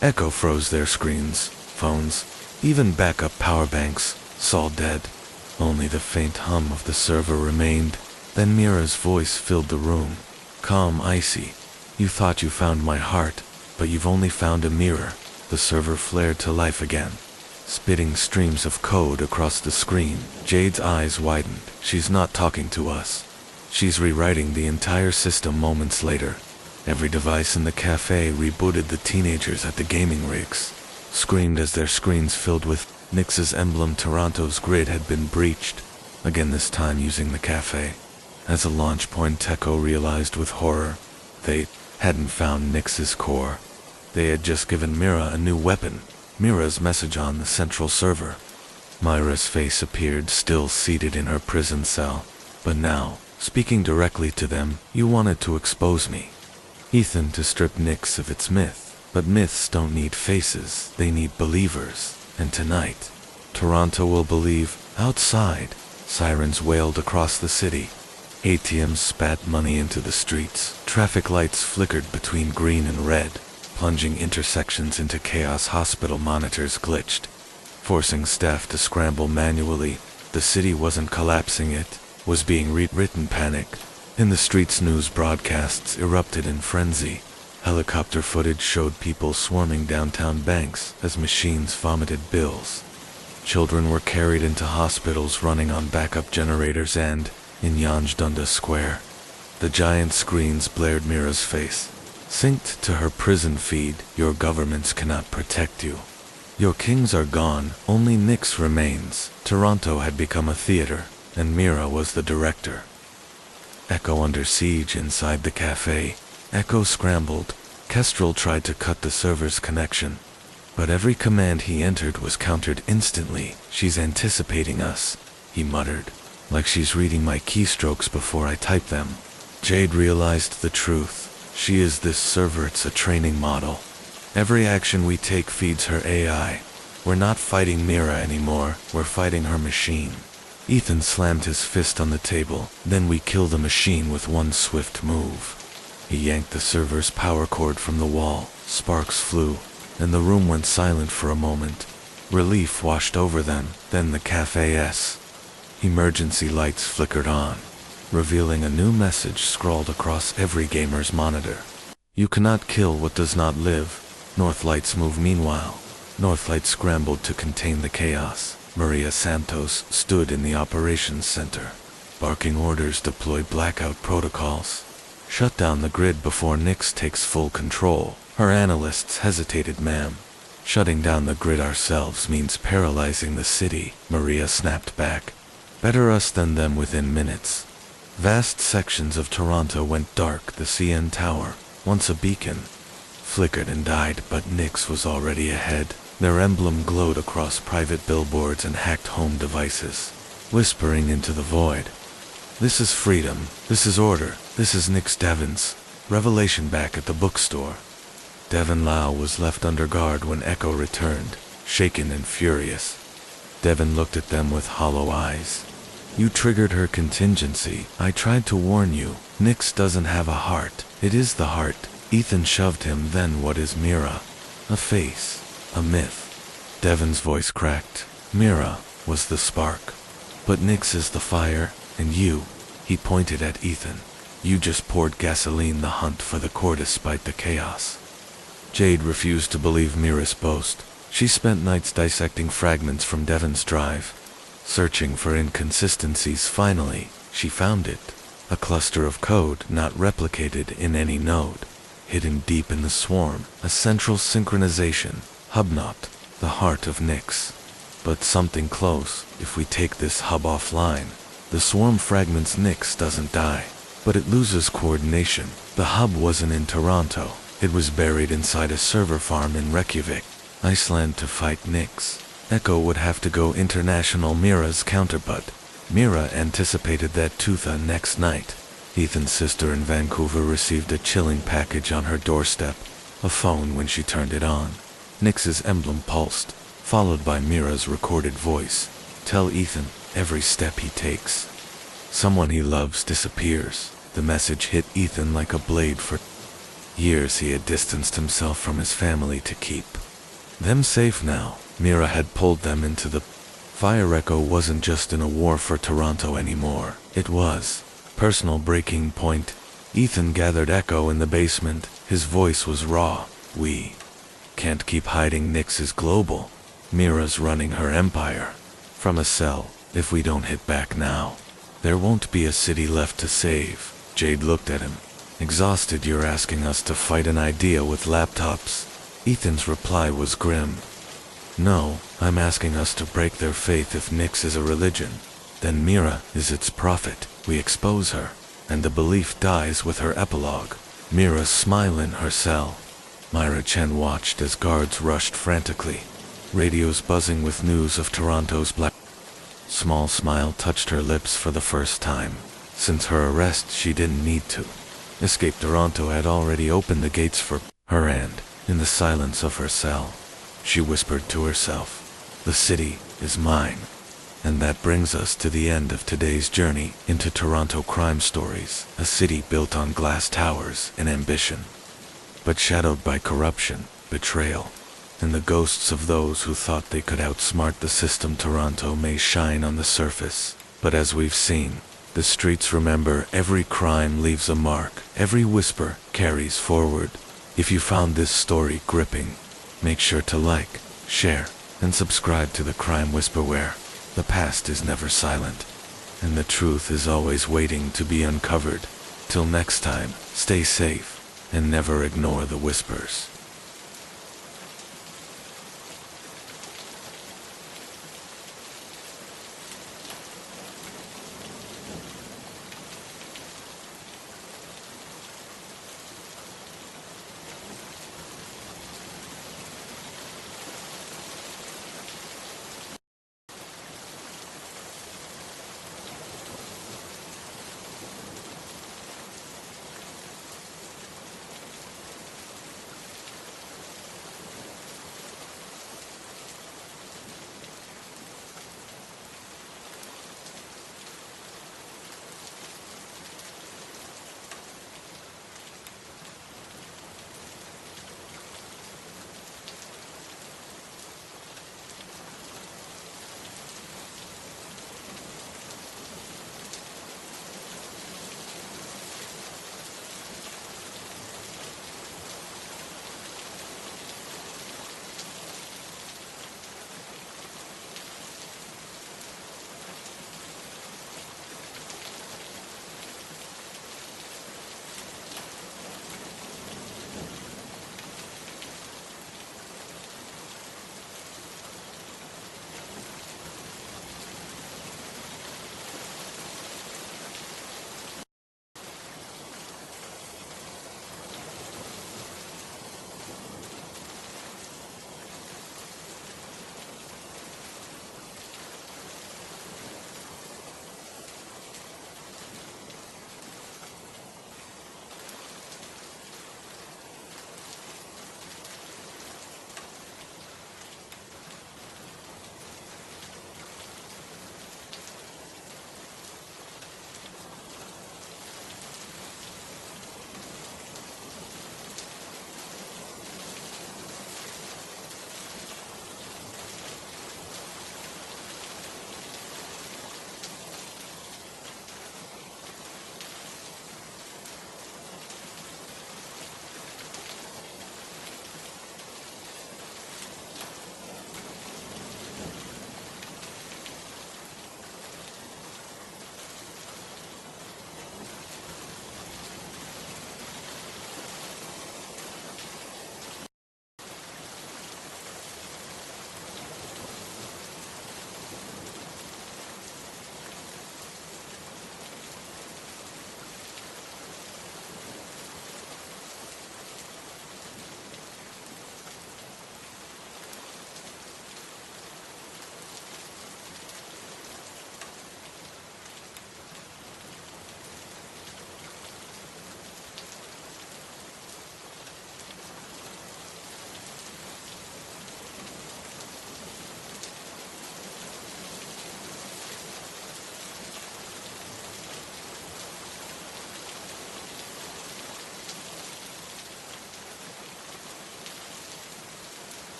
Echo froze. Their screens, phones, even backup power banks, all dead. Only the faint hum of the server remained. Then Mira's voice filled the room, calm, icy. You thought you found my heart, but you've only found a mirror. The server flared to life again, spitting streams of code across the screen. Jade's eyes widened. She's not talking to us. She's rewriting the entire system. Moments later, every device in the cafe rebooted. The teenagers at the gaming rigs screamed as their screens filled with Nix's emblem. Toronto's grid had been breached, again this time using the cafe as a launch point. Echo realized with horror. They hadn't found Nix's core. They had just given Mira a new weapon. Mira's message on the central server. Myra's face appeared, still seated in her prison cell, but now, speaking directly to them. You wanted to expose me, Ethan, to strip Nix of its myth. But myths don't need faces, they need believers. And tonight, Toronto will believe. Outside, sirens wailed across the city. ATMs spat money into the streets. Traffic lights flickered between green and red, plunging intersections into chaos. Hospital monitors glitched, forcing staff to scramble manually. The city wasn't collapsing, it was being rewritten. Panic in the streets. News broadcasts erupted in frenzy. Helicopter footage showed people swarming downtown banks as machines vomited bills. Children were carried into hospitals running on backup generators, and in Yanjdunda Square, the giant screens blared Mira's face, synced to her prison feed. Your governments cannot protect you. Your kings are gone, only Nix remains. Toronto had become a theater, and Mira was the director. Echo under siege inside the cafe. Echo scrambled. Kestrel tried to cut the server's connection, but every command he entered was countered instantly. She's anticipating us, he muttered, like she's reading my keystrokes before I type them. Jade realized the truth. She is this server, it's a training model. Every action we take feeds her AI. We're not fighting Mira anymore, we're fighting her machine. Ethan slammed his fist on the table. Then we kill the machine with one swift move. He yanked the server's power cord from the wall. Sparks flew, and the room went silent for a moment. Relief washed over them, then the cafe's emergency lights flickered on, revealing a new message scrawled across every gamer's monitor. You cannot kill what does not live. Northlights move meanwhile. Northlight scrambled to contain the chaos. Maria Santos stood in the operations center, barking orders: deploy blackout protocols. Shut down the grid before Nyx takes full control. Her analysts hesitated. Ma'am, shutting down the grid ourselves means paralyzing the city, Maria snapped back. Better us than them within minutes. Vast sections of Toronto went dark. The CN Tower, once a beacon, flickered and died, but Nyx was already ahead. Their emblem glowed across private billboards and hacked home devices, whispering into the void. This is freedom, this is order, this is Nyx Devon's revelation. Back at the bookstore, Devon Lau was left under guard when Echo returned, shaken and furious. Devon looked at them with hollow eyes. You triggered her contingency. I tried to warn you. Nyx doesn't have a heart. It is the heart. Ethan shoved him. Then what is Mira? A face. A myth. Devon's voice cracked. Mira was the spark. But Nyx is the fire, and you, he pointed at Ethan. You just poured gasoline the hunt for the core despite the chaos. Jade refused to believe Mira's boast. She spent nights dissecting fragments from Devon's drive, searching for inconsistencies. Finally, she found it. A cluster of code not replicated in any node, hidden deep in the swarm, a central synchronization. Hubnot, the heart of Nyx. But something close. If we take this hub offline, the swarm fragments. Nyx doesn't die, but it loses coordination. The hub wasn't in Toronto. It was buried inside a server farm in Reykjavik, Iceland. To fight Nyx, Echo would have to go international. Mira's counter, but Mira anticipated that tooth. Next night, Ethan's sister in Vancouver received a chilling package on her doorstep, a phone. When she turned it on, Nyx's emblem pulsed, followed by Mira's recorded voice. Tell Ethan, every step he takes, someone he loves disappears. The message hit Ethan like a blade. For years he had distanced himself from his family to keep them safe. Now, Mira had pulled them into the fire. Echo wasn't just in a war for Toronto anymore. It was personal. Breaking point. Ethan gathered Echo in the basement. His voice was raw. We can't keep hiding. Nyx is global. Mira's running her empire from a cell. If we don't hit back now, there won't be a city left to save. Jade looked at him, exhausted. You're asking us to fight an idea with laptops? Ethan's reply was grim. No, I'm asking us to break their faith. If Nyx is a religion, then Mira is its prophet. We expose her, and the belief dies with her epilogue. Mira's smile in her cell. Myra Chen watched as guards rushed frantically, radios buzzing with news of Toronto's black. Small smile touched her lips for the first time. Since her arrest, she didn't need to escape. Toronto had already opened the gates for her, and in the silence of her cell, she whispered to herself, the city is mine. And that brings us to the end of today's journey into Toronto crime stories, a city built on glass towers and ambition, but shadowed by corruption, betrayal, and the ghosts of those who thought they could outsmart the system. Toronto may shine on the surface, but as we've seen, the streets remember. Every crime leaves a mark, every whisper carries forward. If you found this story gripping, make sure to like, share, and subscribe to the Crime Whisper, where the past is never silent, and the truth is always waiting to be uncovered. Till next time, stay safe, and never ignore the whispers.